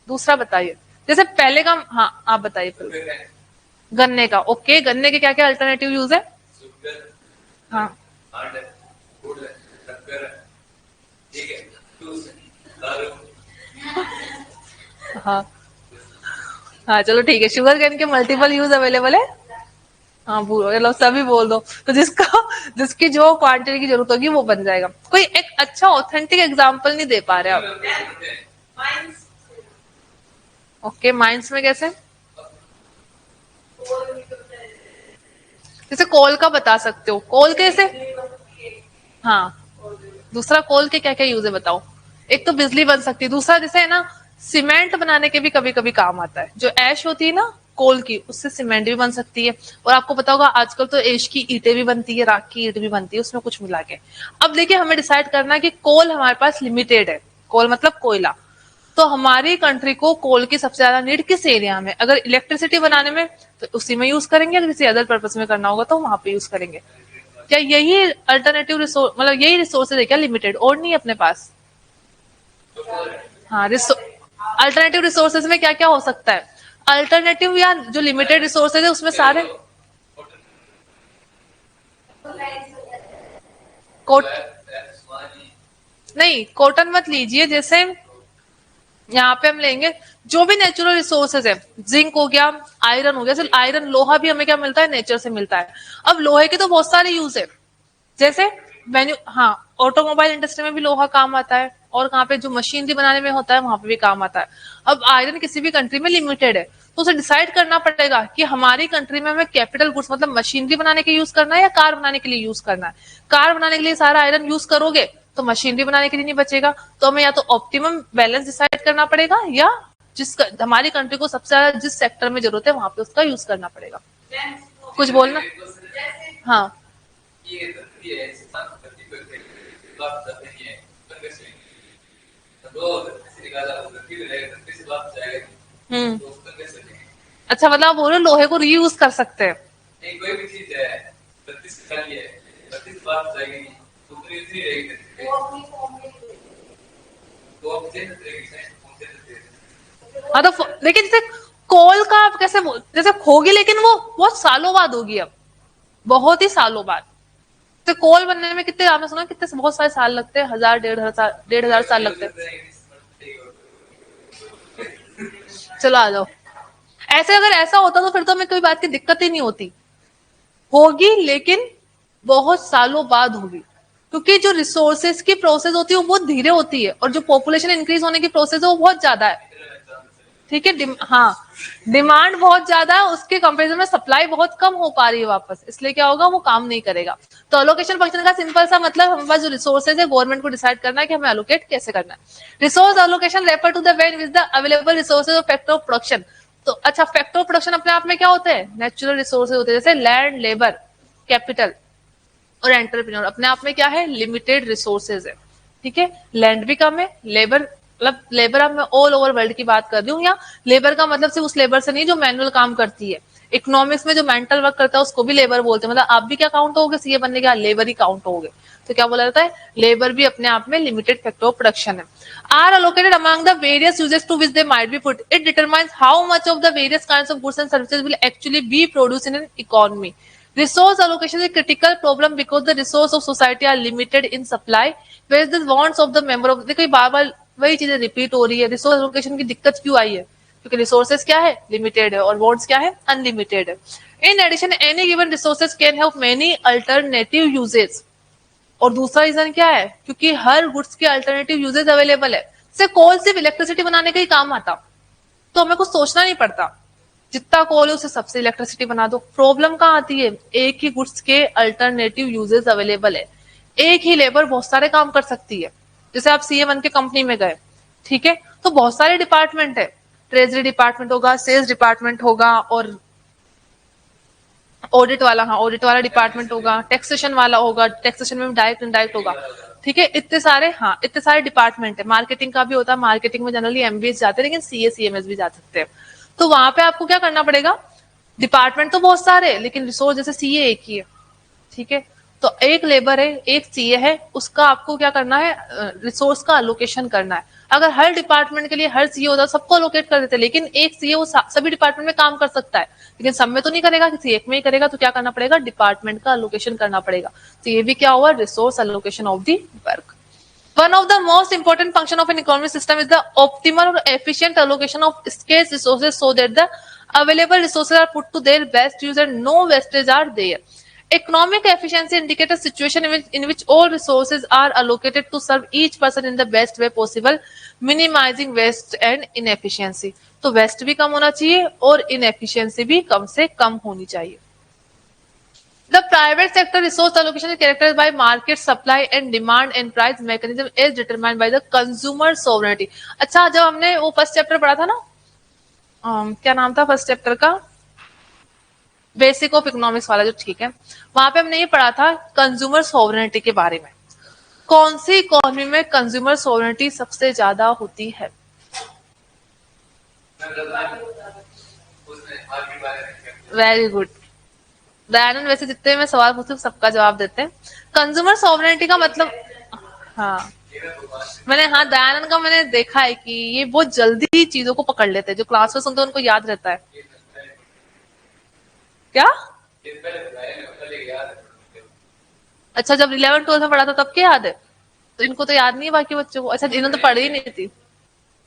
A: दूसरा बताइए, जैसे पहले का, हाँ आप बताइए फिर। गन्ने का, ओके, गन्ने के क्या क्या अल्टरनेटिव यूज है? हाँ, हाँ, हाँ, चलो ठीक है, शुगर केन के मल्टीपल यूज अवेलेबल है। हाँ, मतलब सभी बोल दो, तो जिसका जिसकी जो क्वांटिटी की जरूरत होगी वो बन जाएगा। कोई एक अच्छा ऑथेंटिक एग्जांपल नहीं दे पा रहे आप। ओके, माइंस में कैसे? जैसे कोल का बता सकते हो, कोल कैसे? हाँ, दूसरा कोल के क्या क्या यूज है बताओ। एक तो बिजली बन सकती है, दूसरा जैसे है ना, सीमेंट बनाने के भी कभी कभी काम आता है। जो ऐश होती है ना कोल की, उससे सीमेंट भी बन सकती है। और आपको पता होगा आजकल तो ऐश की ईंटें भी बनती है, राख की ईंट भी बनती है, उसमें कुछ मिला के। अब देखिए, हमें डिसाइड करना है कि कोल हमारे पास लिमिटेड है, कोल मतलब कोयला। तो हमारी कंट्री को कोल की सबसे ज्यादा नीड किस एरिया में? अगर इलेक्ट्रिसिटी बनाने में तो उसी में यूज करेंगे, अगर किसी अदर पर्पज में करना होगा तो वहां पे यूज करेंगे। क्या यही अल्टरनेटिव रिसोर्स, मतलब यही रिसोर्सेज है क्या लिमिटेड, और नहीं अपने पास? हाँ, अल्टरनेटिव रिसोर्सेज में क्या क्या हो सकता है? अल्टरनेटिव या जो लिमिटेड रिसोर्सेज है उसमें सारे कोट नहीं, कॉटन मत लीजिए। जैसे यहाँ पे हम लेंगे जो भी नेचुरल रिसोर्सेज है, जिंक हो गया, आयरन हो गया। सिर्फ आयरन, लोहा भी हमें क्या मिलता है, नेचर से मिलता है। अब लोहे के तो बहुत सारे यूज है, जैसे हाँ, ऑटोमोबाइल इंडस्ट्री में भी लोहा काम आता है, और कहाँ पे जो मशीनरी बनाने में होता है वहां पे भी काम आता है। अब आयरन किसी भी कंट्री में लिमिटेड है, तो उसे डिसाइड करना पड़ेगा कि हमारी कंट्री में हमें कैपिटल गुड्स मतलब मशीनरी बनाने के यूज करना है या कार बनाने के लिए यूज करना है। कार बनाने के लिए सारा आयरन यूज करोगे तो मशीनरी बनाने के लिए नहीं बचेगा। तो हमें या तो ऑप्टिमम बैलेंस डिसाइड करना पड़ेगा, या जिस हमारी कंट्री को सबसे ज्यादा जिस सेक्टर में जरूरत है वहां पे उसका यूज करना पड़ेगा। कुछ बोलना? हाँ, हम्म, अच्छा, मतलब आप बोल रहे हो लोहे को रीयूज कर सकते हैं? नहीं, कोई भी चीज है 32 खाली है, 32 बात जाएगी नहीं, दूसरी उतनी रहेगी, तो आप चेंज करेंगे। हाँ, तो देखिए, जैसे कोल का आप कैसे जैसे होगी, लेकिन वो बहुत सालों बाद होगी, अब बहुत ही सालों बाद। तो कोल बनने में कितने, आपने सुना कितने बहुत सारे साल लगते हैं, 1000 1,500 साल लगते हैं। चलो आ जाओ। ऐसे अगर ऐसा होता तो फिर तो हमें कोई बात की दिक्कत ही नहीं होती। होगी लेकिन बहुत सालों बाद होगी, क्योंकि जो रिसोर्सेज की प्रोसेस होती है वो बहुत धीरे होती है, और जो पॉपुलेशन इंक्रीज होने की प्रोसेस है वो बहुत ज्यादा है, ठीक है। हाँ, डिमांड बहुत ज्यादा है, उसके कंपेरिजन में सप्लाई बहुत कम हो पा रही है वापस, इसलिए क्या होगा, वो काम नहीं करेगा। तो अलोकेशन फंक्शन का सिंपल सा मतलब, हमारे पास जो रिसोर्सेज है गवर्नमेंट को डिसाइड करना है कि हमें अलोकेट कैसे करना है। Resource allocation refer to the way which the available resources of factor of production. तो अच्छा, फैक्टर ऑफ प्रोडक्शन अपने आप में क्या होते हैं, नेचुरल रिसोर्सेज होते हैं, जैसे लैंड, लेबर, कैपिटल और एंटरप्रेन्योर। अपने आप में क्या है, लिमिटेड रिसोर्सेज है, ठीक है। लैंड भी कम है, लेबर, मतलब लेबर अब मैं ऑल ओवर वर्ल्ड की बात कर रही हूँ, या लेबर का मतलब सिर्फ उस लेबर से नहीं जो मैनुअल काम करती है। इकोनॉमिक्स में जो मेंटल वर्क करता है उसको भी लेबर बोलते हैं, मतलब आप भी क्या काउंट होगे सीए बनने के बाद, लेबर ही काउंट होगे। तो क्या बोला जाता है, लेबर भी अपने आप में लिमिटेड फैक्टर ऑफ प्रोडक्शन है। Are allocated among the various uses to which they might be put, it determines how much of the various kinds of goods and services will actually be produce in an economy. Resource allocation is a critical problem because the resource of society are limited in supply, whereas the wants of the member of, देखो बार बार वही चीजें repeat हो रही है. Resource allocation की दिक्कत क्यों आई है? क्योंकि रिसोर्सेज क्या है? लिमिटेड है, और वॉन्ट्स क्या है? अनलिमिटेड है. In addition any given resources can have many alternative uses. और दूसरा रीजन क्या है? क्योंकि हर गुड्स के अल्टरनेटिव यूजेज अवेलेबल है. से कोल सिर्फ इलेक्ट्रिसिटी बनाने का ही काम आता, तो हमें कुछ सोचना नहीं पड़ता. जितना कोल है उसे सबसे इलेक्ट्रिसिटी बना दो. प्रॉब्लम कहाँ आती है? एक ही गुड्स के अल्टरनेटिव यूजेस अवेलेबल है. एक ही लेबर बहुत सारे काम कर सकती है. जैसे आप CA1 के कंपनी में गए, ठीक है, तो बहुत सारे डिपार्टमेंट है. ट्रेजरी डिपार्टमेंट होगा, सेल्स डिपार्टमेंट होगा, और ऑडिट वाला, हाँ ऑडिट वाला डिपार्टमेंट होगा, टैक्सेशन वाला होगा, टैक्सेशन में डायरेक्ट इनडायरेक्ट होगा. ठीक है, इतने सारे, हाँ इतने सारे डिपार्टमेंट है. मार्केटिंग का भी होता है, मार्केटिंग में जनरली MBA जाते हैं, लेकिन CA CMS भी जा सकते हैं. तो वहां पे आपको क्या करना पड़ेगा? डिपार्टमेंट तो बहुत सारे है, लेकिन रिसोर्स जैसे CA एक ही है. ठीक है, तो एक लेबर है, एक CA है, उसका आपको क्या करना है? रिसोर्स का अलोकेशन करना है. अगर हर डिपार्टमेंट के लिए हर CA होता, सबको अलोकेट कर देते, लेकिन एक CA वो सभी डिपार्टमेंट में काम कर सकता है, लेकिन सब में तो नहीं करेगा, किसी एक में ही करेगा. तो क्या करना पड़ेगा? डिपार्टमेंट का अलोकेशन करना पड़ेगा. तो ये भी क्या हुआ? Resource allocation of the work. One of the most important function of an economic system is the optimal or efficient allocation of scarce resources so that the available resources are put to their best use and no wastage are there. Economic efficiency indicates a situation in which all resources are allocated to serve each person in the best way possible, minimizing waste and inefficiency. तो waste भी कम होना चाहिए और inefficiency भी कम से कम होनी चाहिए. The private sector resource allocation is characterized by market supply and demand and price mechanism is determined by the consumer sovereignty. अच्छा, जब हमने वो फर्स्ट चैप्टर पढ़ा था ना, क्या नाम था फर्स्ट चैप्टर का? बेसिक ऑफ इकोनॉमिक्स वाला जो, ठीक है, वहां पे हमने ये पढ़ा था कंज्यूमर सोवरेनिटी के बारे में. कौन सी इकोनॉमी में कंज्यूमर सोवरेनिटी सबसे ज्यादा होती है? Very good Dayanand. वैसे जितने मैं सवाल पूछती हूँ सबका जवाब देते हैं. कंज्यूमर सॉवरेनिटी का मतलब, हाँ मैंने, हाँ दयानंद का मैंने देखा है कि ये बहुत जल्दी चीजों को पकड़ लेते हैं. जो क्लास में सुनते हैं उनको याद रहता है. क्या? अच्छा, जब 11th-12th में पढ़ा था तब क्या याद है? तो इनको तो याद नहीं है बाकी बच्चों को. अच्छा, इन्होंने तो पढ़ी ही नहीं थी.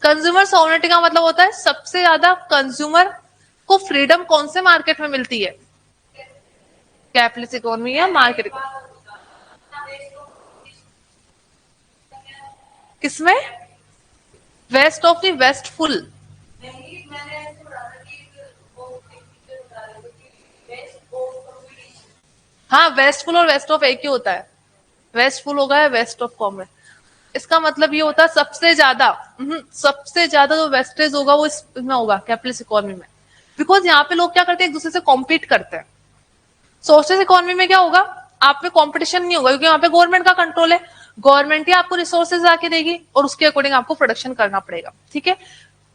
A: कंज्यूमर सॉवरेनिटी का मतलब होता है सबसे ज्यादा कंज्यूमर को फ्रीडम कौन से मार्केट में मिलती है? कैपिटलिस्ट इकोनॉमी या मार्केट इकोनॉमी? किसमें? Waste of the wasteful. हाँ, वेस्टफुल और वेस्ट ऑफ एक ही होता है. वेस्टफुल होगा या वेस्ट ऑफ कॉमन. इसका मतलब ये होता है सबसे ज्यादा जो वेस्टेज होगा वो इसमें होगा, कैपिटलिस्ट इकोनॉमी में. बिकॉज यहाँ पे लोग क्या करते हैं? एक दूसरे से कॉम्पीट करते हैं. सोशलिस्ट इकोनॉमी में क्या होगा? आप में कंपटीशन नहीं होगा, क्योंकि यहाँ पे गवर्नमेंट का कंट्रोल है. गवर्नमेंट ही आपको रिसोर्सेज आके देगी और उसके अकॉर्डिंग आपको प्रोडक्शन करना पड़ेगा. ठीक है.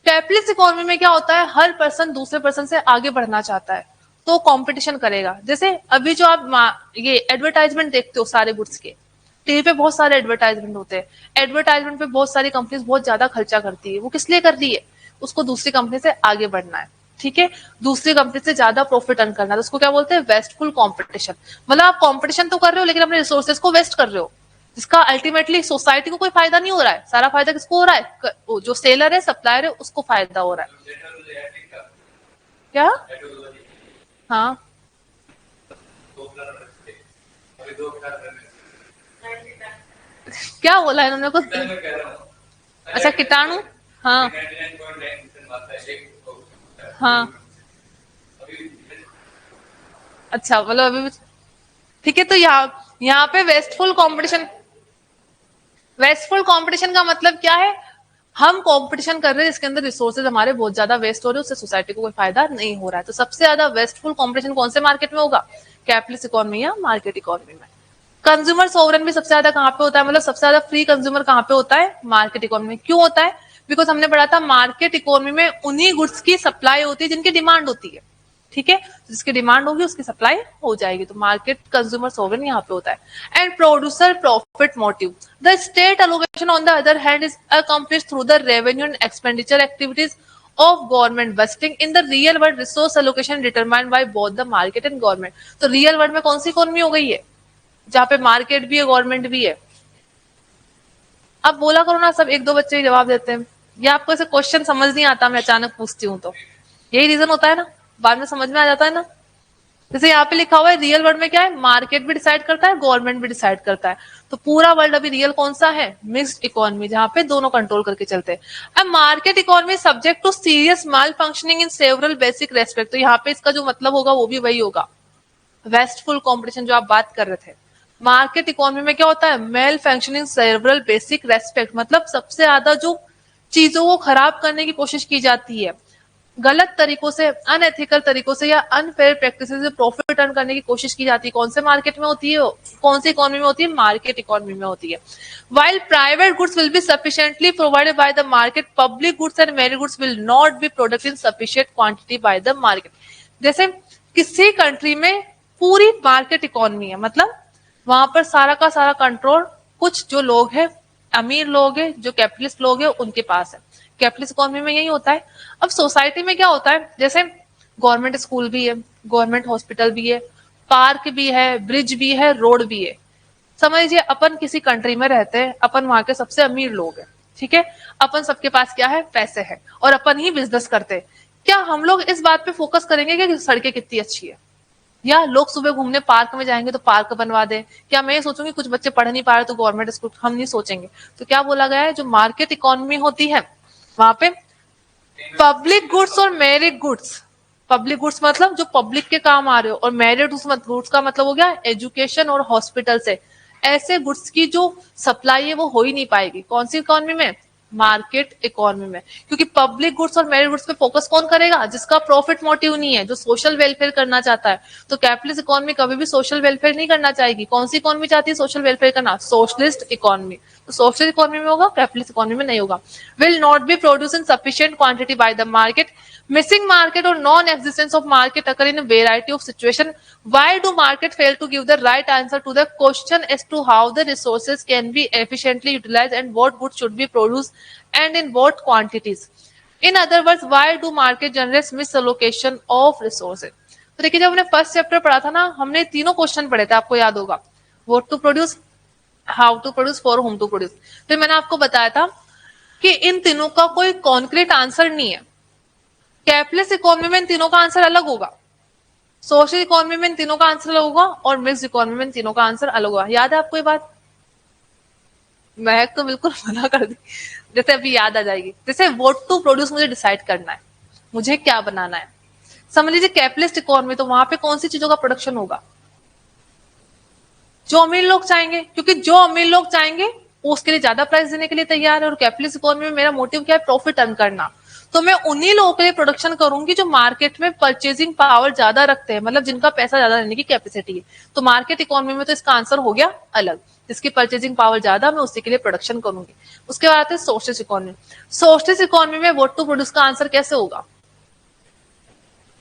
A: कैपिटलिस्ट इकोनॉमी में क्या होता है? हर पर्सन दूसरे पर्सन से आगे बढ़ना चाहता है, तो कंपटीशन करेगा. जैसे अभी जो आप ये एडवर्टाइजमेंट देखते हो सारे गुड्स के, टीवी पे बहुत सारे एडवर्टाइजमेंट होते हैं. एडवर्टाइजमेंट पे बहुत सारी कंपनीज बहुत ज्यादा खर्चा करती है. वो किस लिए कर रही है? उसको दूसरी कंपनी से आगे बढ़ना है. ठीक है, दूसरी कंपनी से ज्यादा प्रॉफिट अर्न करना है. तो उसको क्या बोलते हैं? Wasteful competition. मतलब आप कंपटीशन तो कर रहे हो, लेकिन अपने रिसोर्सेज को वेस्ट कर रहे हो, जिसका अल्टीमेटली सोसाइटी को कोई फायदा नहीं हो रहा है. सारा फायदा किसको हो रहा है? जो सेलर है, सप्लायर है, उसको फायदा हो रहा है. क्या? हाँ, क्या बोला इन्होंने कुछ? अच्छा, कीटाणु. हाँ हाँ, अच्छा मतलब अभी, ठीक है. तो यहाँ पे वेस्टफुल कंपटीशन का मतलब क्या है? हम कंपटीशन कर रहे हैं जिसके अंदर रिसोर्सेज हमारे बहुत ज्यादा वेस्ट हो रहे हैं, उससे सोसाइटी को कोई फायदा नहीं हो रहा है. तो सबसे ज्यादा वेस्टफुल कंपटीशन कौन से मार्केट में होगा? कैपिटलिस्ट इकोनॉमी या मार्केट इकोनॉमी में. कंज्यूमर सोवरेन भी सबसे ज्यादा कहाँ पे होता है? मतलब सबसे ज्यादा फ्री कंज्यूमर कहाँ पे होता है? मार्केट इकोनॉमी में. क्यों होता है? बिकॉज हमने पढ़ा था मार्केट इकोनॉमी में उन्हीं गुड्स की सप्लाई होती है जिनकी डिमांड होती है. ठीक है, जिसकी डिमांड होगी उसकी सप्लाई हो जाएगी. तो मार्केट कंज्यूमर सोवरेन यहाँ पे होता है. And producer profit motive. The state allocation on the other hand is accomplished through the revenue and expenditure activities of government busting in the real world resource allocation determined by both the market and government. तो real world में कौन सी economy हो गई है जहाँ पे market भी है गवर्नमेंट भी है? अब बोला करो ना, सब एक दो बच्चे ही जवाब देते हैं, या आपको ऐसे क्वेश्चन समझ नहीं आता मैं अचानक पूछती हूँ तो यही रीजन होता है ना, बाद में समझ में आ जाता है ना। जैसे यहाँ पे लिखा हुआ है रियल वर्ल्ड में क्या है, मार्केट भी डिसाइड करता है गवर्नमेंट भी डिसाइड करता है, तो पूरा वर्ल्ड अभी रियल कौन सा है, मिक्स्ड इकोनॉमी, जहाँ पे दोनों कंट्रोल करके चलते हैं। अब market economy subject to serious malfunctioning in several basic respect, तो यहाँ पे इसका जो मतलब होगा वो भी वही होगा, वेस्टफुल कॉम्पिटिशन जो आप बात कर रहे थे। मार्केट इकोनॉमी में क्या होता है, malfunctioning several basic respect, मतलब सबसे ज्यादा जो चीजों को खराब करने की कोशिश की जाती है, गलत तरीकों से, अनएथिकल तरीकों से या अनफेयर प्रैक्टिस से प्रॉफिट अर्न करने की कोशिश की जाती है, कौन से मार्केट में होती है, कौन सी इकोनॉमी में होती है, मार्केट इकोनॉमी में होती है। While private goods will be sufficiently provided by the market, public goods and merit goods will not be product in sufficient quantity by the market. जैसे किसी कंट्री में पूरी मार्केट इकोनॉमी है, मतलब वहां पर सारा का सारा कंट्रोल कुछ जो लोग हैं, अमीर लोग हैं, जो कैपिटलिस्ट लोग हैं उनके पास है। कैपिटलिस्ट इकोनॉमी में यही होता है। अब सोसाइटी में क्या होता है, जैसे गवर्नमेंट स्कूल भी है, गवर्नमेंट हॉस्पिटल भी है, पार्क भी है, ब्रिज भी है, रोड भी है। समझ लीजिए अपन किसी कंट्री में रहते हैं, अपन वहां के सबसे अमीर लोग हैं, ठीक है, अपन सबके पास क्या है, पैसे है, और अपन ही बिजनेस करते हैं। क्या हम लोग इस बात पे फोकस करेंगे कि सड़कें कितनी अच्छी है, या लोग सुबह घूमने पार्क में जाएंगे तो पार्क बनवा दे? क्या मैं ये सोचूंगी कुछ बच्चे पढ़ नहीं पा रहे तो गवर्नमेंट स्कूल? हम नहीं सोचेंगे। तो क्या बोला गया है, जो मार्केट इकोनॉमी होती है वहां पे पब्लिक गुड्स और मेरिट गुड्स, पब्लिक गुड्स मतलब जो पब्लिक के काम आ रहे हो, और मेरिट गुड्स का मतलब हो गया एजुकेशन और हॉस्पिटल से, ऐसे गुड्स की जो सप्लाई है वो हो ही नहीं पाएगी। कौन सी इकोनॉमी में, मार्केट इकोनॉमी में। क्योंकि पब्लिक गुड्स और मेरिट गुड्स पे फोकस कौन करेगा, जिसका प्रॉफिट मोटिव नहीं है, जो सोशल वेलफेयर करना चाहता है। तो कैपिटलिस्ट इकोनॉमी कभी भी सोशल वेलफेयर नहीं करना चाहेगी। कौन सी इकोनॉमी चाहती है सोशल वेलफेयर करना, सोशलिस्ट इकोनॉमी। तो सोशल इकोनॉमी में होगा, कैपिटलिस्ट इकोनॉमी में नहीं होगा। Will not be produce in sufficient quantity by the market, missing market और non existence of market occur in a variety of situation. Why do market fail to give the right answer to the question as to how the resources can be efficiently utilized and what goods should be produced and in what quantities? In other words, why do market generates misallocation of resources? तो देखिए, जब हमने first chapter पढ़ा था ना, हमने तीनों question पढ़े थे, आपको याद होगा, what to produce, how to produce, for whom to produce। फिर मैंने आपको बताया था कि इन तीनों का कोई कॉन्क्रीट आंसर नहीं है। कैपिटलिस्ट इकोनॉमी में इन तीनों का आंसर अलग होगा, सोशल इकोनॉमी में इन तीनों का आंसर अलग होगा, और मिक्स्ड इकोनॉमी में इन तीनों का आंसर अलग होगा। याद है आपको ये बात? महक तो बिल्कुल मना कर दी, जैसे अभी याद आ जाएगी। जैसे व्हाट टू प्रोड्यूस मुझे डिसाइड करना है, मुझे क्या बनाना है। समझ लीजिए कैपिटलिस्ट इकोनॉमी, तो वहां पे कौन सी चीजों का प्रोडक्शन होगा, जो अमीर लोग चाहेंगे, क्योंकि जो अमीर लोग चाहेंगे वो उसके लिए ज्यादा प्राइस देने के लिए तैयार है। और कैपिटलिस्ट इकोनॉमी में मेरा मोटिव क्या है, प्रॉफिट अर्न करना। तो मैं उन्हीं लोगों के लिए प्रोडक्शन करूंगी जो मार्केट में परचेजिंग पावर ज्यादा रखते हैं, मतलब जिनका पैसा ज्यादा लेने की कैपेसिटी है। तो मार्केट इकोनॉमी में तो इसका आंसर हो गया अलग, जिसकी परचेजिंग पावर ज्यादा, मैं उसी के लिए प्रोडक्शन करूंगी। उसके बाद आते हैं सोशलिस्ट इकोनॉमी। सोशलिस्ट इकोनॉमी में व्हाट टू प्रोड्यूस का आंसर कैसे होगा,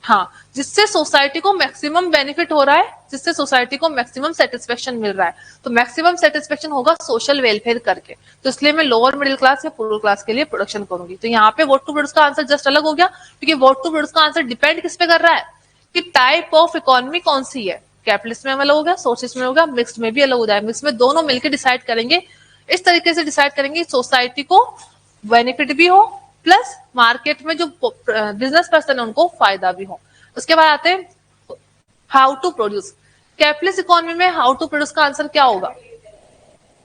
A: हाँ, जिससे सोसाइटी को मैक्सिमम बेनिफिट हो रहा है, जिससे सोसाइटी को मैक्सिमम सेटिस्फेक्शन मिल रहा है। तो मैक्सिमम सेटिस्फेक्शन होगा सोशल वेलफेयर करके। तो इसलिए मैं लोअर मिडिल क्लास या पुअर क्लास के लिए प्रोडक्शन करूंगी। तो यहाँ पे व्हाट टू प्रोड्यूस का आंसर जस्ट अलग हो गया, क्योंकि व्हाट टू प्रोड्यूस का आंसर डिपेंड किस पे कर रहा है, कि टाइप ऑफ इकोनॉमी कौन सी है। कैपिटलिस्ट में अलग हो गया, सोशलिस्ट में होगा, मिक्स्ड में भी अलग हो जाएगा। मिक्स में दोनों मिलकर डिसाइड करेंगे, इस तरीके से डिसाइड करेंगे सोसाइटी को बेनिफिट भी हो, प्लस मार्केट में जो बिजनेस पर्सन है उनको फायदा भी हो। उसके बाद आते हैं how to produce. Capitalist economy में हाउ टू प्रोड्यूस का आंसर क्या होगा,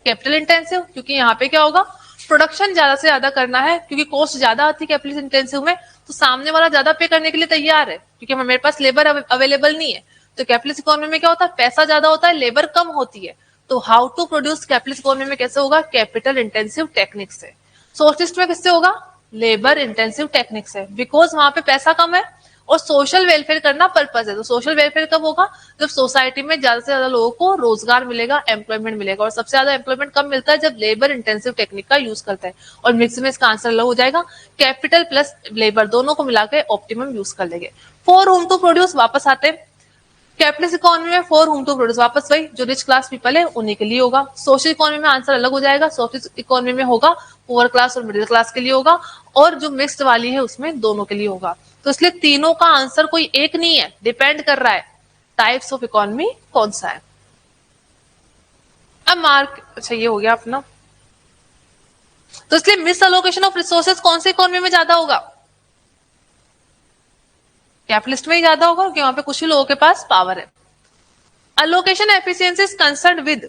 A: कैपिटल इंटेंसिव, क्योंकि यहाँ पे क्या होगा, प्रोडक्शन ज्यादा से ज्यादा करना है, क्योंकि कॉस्ट ज्यादा आती है कैपिटलिस्ट इंटेंसिव में। तो सामने वाला ज्यादा पे करने के लिए तैयार है, क्योंकि मेरे पास लेबर अवेलेबल नहीं है। तो कैपिटलिस्ट इकोनॉमी में क्या होता है, पैसा ज्यादा होता है, लेबर कम होती है। तो how to produce capitalist economy में कैसे होगा, कैपिटल इंटेंसिव टेक्निक से। सोशलिस्ट में किससे होगा, लेबर इंटेंसिव टेक्निक से, बिकॉज वहां पे पैसा कम है और सोशल वेलफेयर करना पर्पस है। तो सोशल वेलफेयर कब होगा, जब सोसाइटी में ज्यादा से ज्यादा लोगों को रोजगार मिलेगा, एम्प्लॉयमेंट मिलेगा। और सबसे ज्यादा एम्प्लॉयमेंट कब मिलता है, जब लेबर इंटेंसिव टेक्निक का यूज करता है। और मिक्स में इसका आंसर अलग हो जाएगा, कैपिटल प्लस लेबर दोनों को मिलाकर ऑप्टिमम यूज कर लेंगे। फॉर होम टू प्रोड्यूस वापस आते हैं। कैपिटलिस्ट इकोनॉमी में फॉर हुम टू प्रोड्यूस, वापस वही जो रिच क्लास पीपल है उन्हीं के लिए होगा। सोशल इकोनॉमी में आंसर अलग हो जाएगा, सोशल इकोनॉमी में होगा पुअर क्लास और मिडिल क्लास के लिए होगा, और जो मिक्स्ड वाली है उसमें दोनों के लिए होगा। तो इसलिए तीनों का आंसर कोई एक नहीं है, डिपेंड कर रहा है टाइप्स ऑफ इकोनॉमी कौन सा है। अब मार्क, अच्छा ये हो गया अपना। तो इसलिए मिस अलोकेशन ऑफ रिसोर्सेज कौन सी इकोनॉमी में ज्यादा होगा? कैपिटलिस्ट में ही ज्यादा होगा, क्योंकि वहां पे कुछ ही लोगों के पास पावर है। Allocation efficiency is concerned with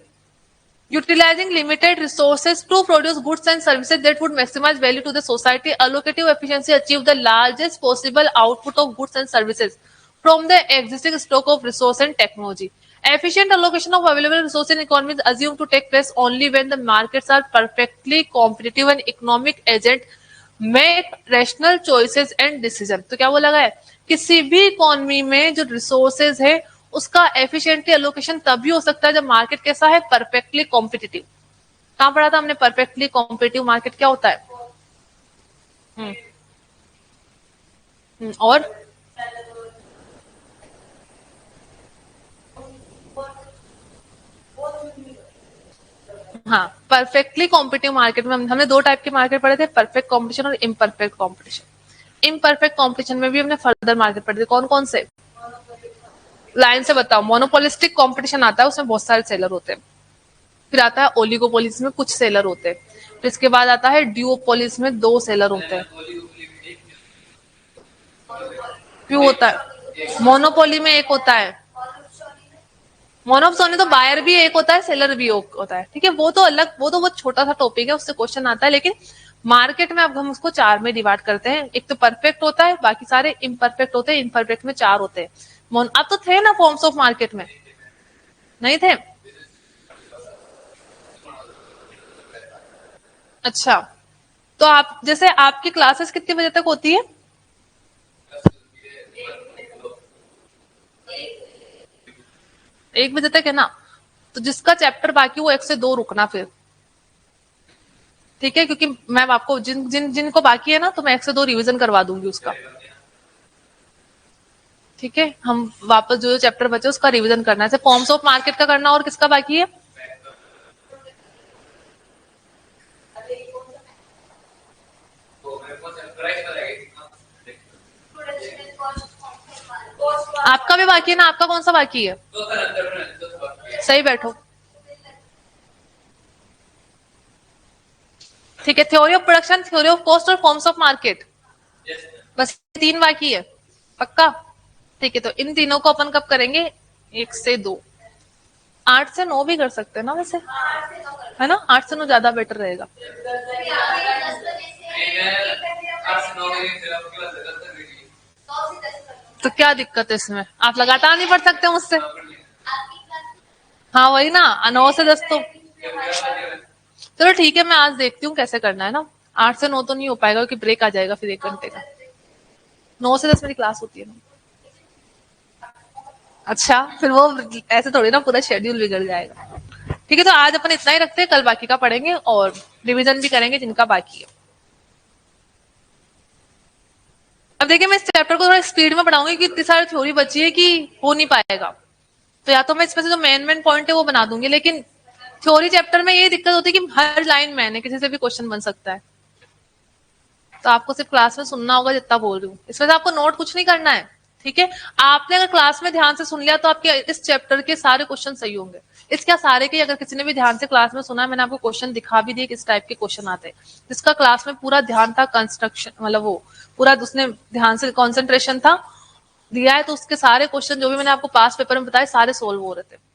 A: utilizing limited resources to produce goods and services that would maximize value to the society. Allocative efficiency achieves the largest possible output of goods and services from the existing stock of resource and technology. Efficient allocation of available resources in economy is assumed to take place only when the markets are perfectly competitive and economic agent make rational choices and decision. तो क्या बोला गया है? किसी भी economy में जो resources है उसका एफिशिएंटली एलोकेशन तभी हो सकता है जब मार्केट कैसा है? Perfectly competitive. कहां पढ़ा था हमने परफेक्टली कॉम्पिटिटिव मार्केट क्या होता है? और हाँ, परफेक्टली कॉम्पिटिटिव मार्केट में हमने दो टाइप के मार्केट पढ़े थे, परफेक्ट कॉम्पिटिशन और इम्परफेक्ट कॉम्पिटिशन। इम्परफेक्ट कॉम्पिटिशन में भी हमने फर्दर मार्केट पढ़े थे, कौन कौन से? लाइन से बताओ। मोनोपोलिस्टिक कंपटीशन आता है, उसमें बहुत सारे सेलर होते हैं। फिर आता है ओलिगोपोलिस में कुछ सेलर होते हैं। फिर इसके बाद आता है ड्यूओपोलिस में 2 सेलर होते हैं। क्यों होता है? मोनोपोली में एक होता है, मोनोपोली तो बायर भी एक होता है, सेलर भी एक होता है। ठीक है, वो तो अलग, वो तो बहुत छोटा सा टॉपिक है, उससे क्वेश्चन आता है। लेकिन मार्केट में अब हम उसको 4 में डिवाइड करते हैं। एक तो परफेक्ट होता है, बाकी सारे इम्परफेक्ट होते हैं। इम्परफेक्ट में 4 होते हैं। अब तो थे ना फॉर्म्स ऑफ मार्केट में, नहीं थे? अच्छा, तो आप जैसे आपकी क्लासेस कितने बजे तक होती है? एक बजे तक है ना? तो जिसका चैप्टर बाकी वो 1 से 2 रुकना फिर, ठीक है? क्योंकि मैं आपको जिनको बाकी है ना, तो मैं 1 से 2 रिवीजन करवा दूंगी उसका। ठीक है, हम वापस जो चैप्टर बचे उसका रिवीजन करना है। फॉर्म्स ऑफ मार्केट का करना, और किसका बाकी है? आपका भी बाकी है ना? आपका कौन सा बाकी है? सही बैठो। ठीक है, theory of production, theory of cost और फॉर्म्स ऑफ मार्केट, बस 3 बाकी है। पक्का? ठीक है, तो इन तीनों को अपन कब करेंगे? 1 से 2। 8 से 9 भी कर सकते हैं ना वैसे, है ना? 8 से 9 ज्यादा बेटर रहेगा। तो क्या दिक्कत है इसमें? आप लगातार नहीं पढ़ सकते मुझसे? हाँ वही ना, 9 से 10 तो चलो ठीक है, मैं आज देखती हूँ कैसे करना है ना। 8 से 9 तो नहीं हो पाएगा, क्योंकि ब्रेक आ जाएगा फिर 1 घंटे का। 9 से 10 मेरी क्लास होती है ना। अच्छा, फिर वो ऐसे थोड़ी ना पूरा शेड्यूल बिगड़ जाएगा। ठीक है, तो आज अपन इतना ही रखते हैं, कल बाकी का पढ़ेंगे और रिवीजन भी करेंगे जिनका बाकी है। अब देखिए, मैं इस चैप्टर को थोड़ा स्पीड में पढ़ाऊंगी क्योंकि इतनी सारी थ्योरी बची है कि हो नहीं पाएगा। तो या तो मैं इसमें से जो मेन पॉइंट है वो बना दूंगी, लेकिन थ्योरी चैप्टर में ये दिक्कत होती है कि हर लाइन मैन है, किसी से भी क्वेश्चन बन सकता है। तो आपको सिर्फ क्लास में सुनना होगा जितना बोल रही हूँ, इसमें से आपको नोट कुछ नहीं करना है। ठीक है, आपने अगर क्लास में ध्यान से सुन लिया तो आपके इस चैप्टर के सारे क्वेश्चन सही होंगे। इसके सारे के, अगर किसी ने भी ध्यान से क्लास में सुना, मैंने आपको क्वेश्चन दिखा भी दिए किस टाइप के क्वेश्चन आते हैं। जिसका क्लास में पूरा ध्यान था, कंस्ट्रक्शन मतलब वो पूरा उसने ध्यान से कॉन्सेंट्रेशन था दिया है, तो उसके सारे क्वेश्चन जो भी मैंने आपको पास पेपर में बताए सारे सोल्व हो रहे थे।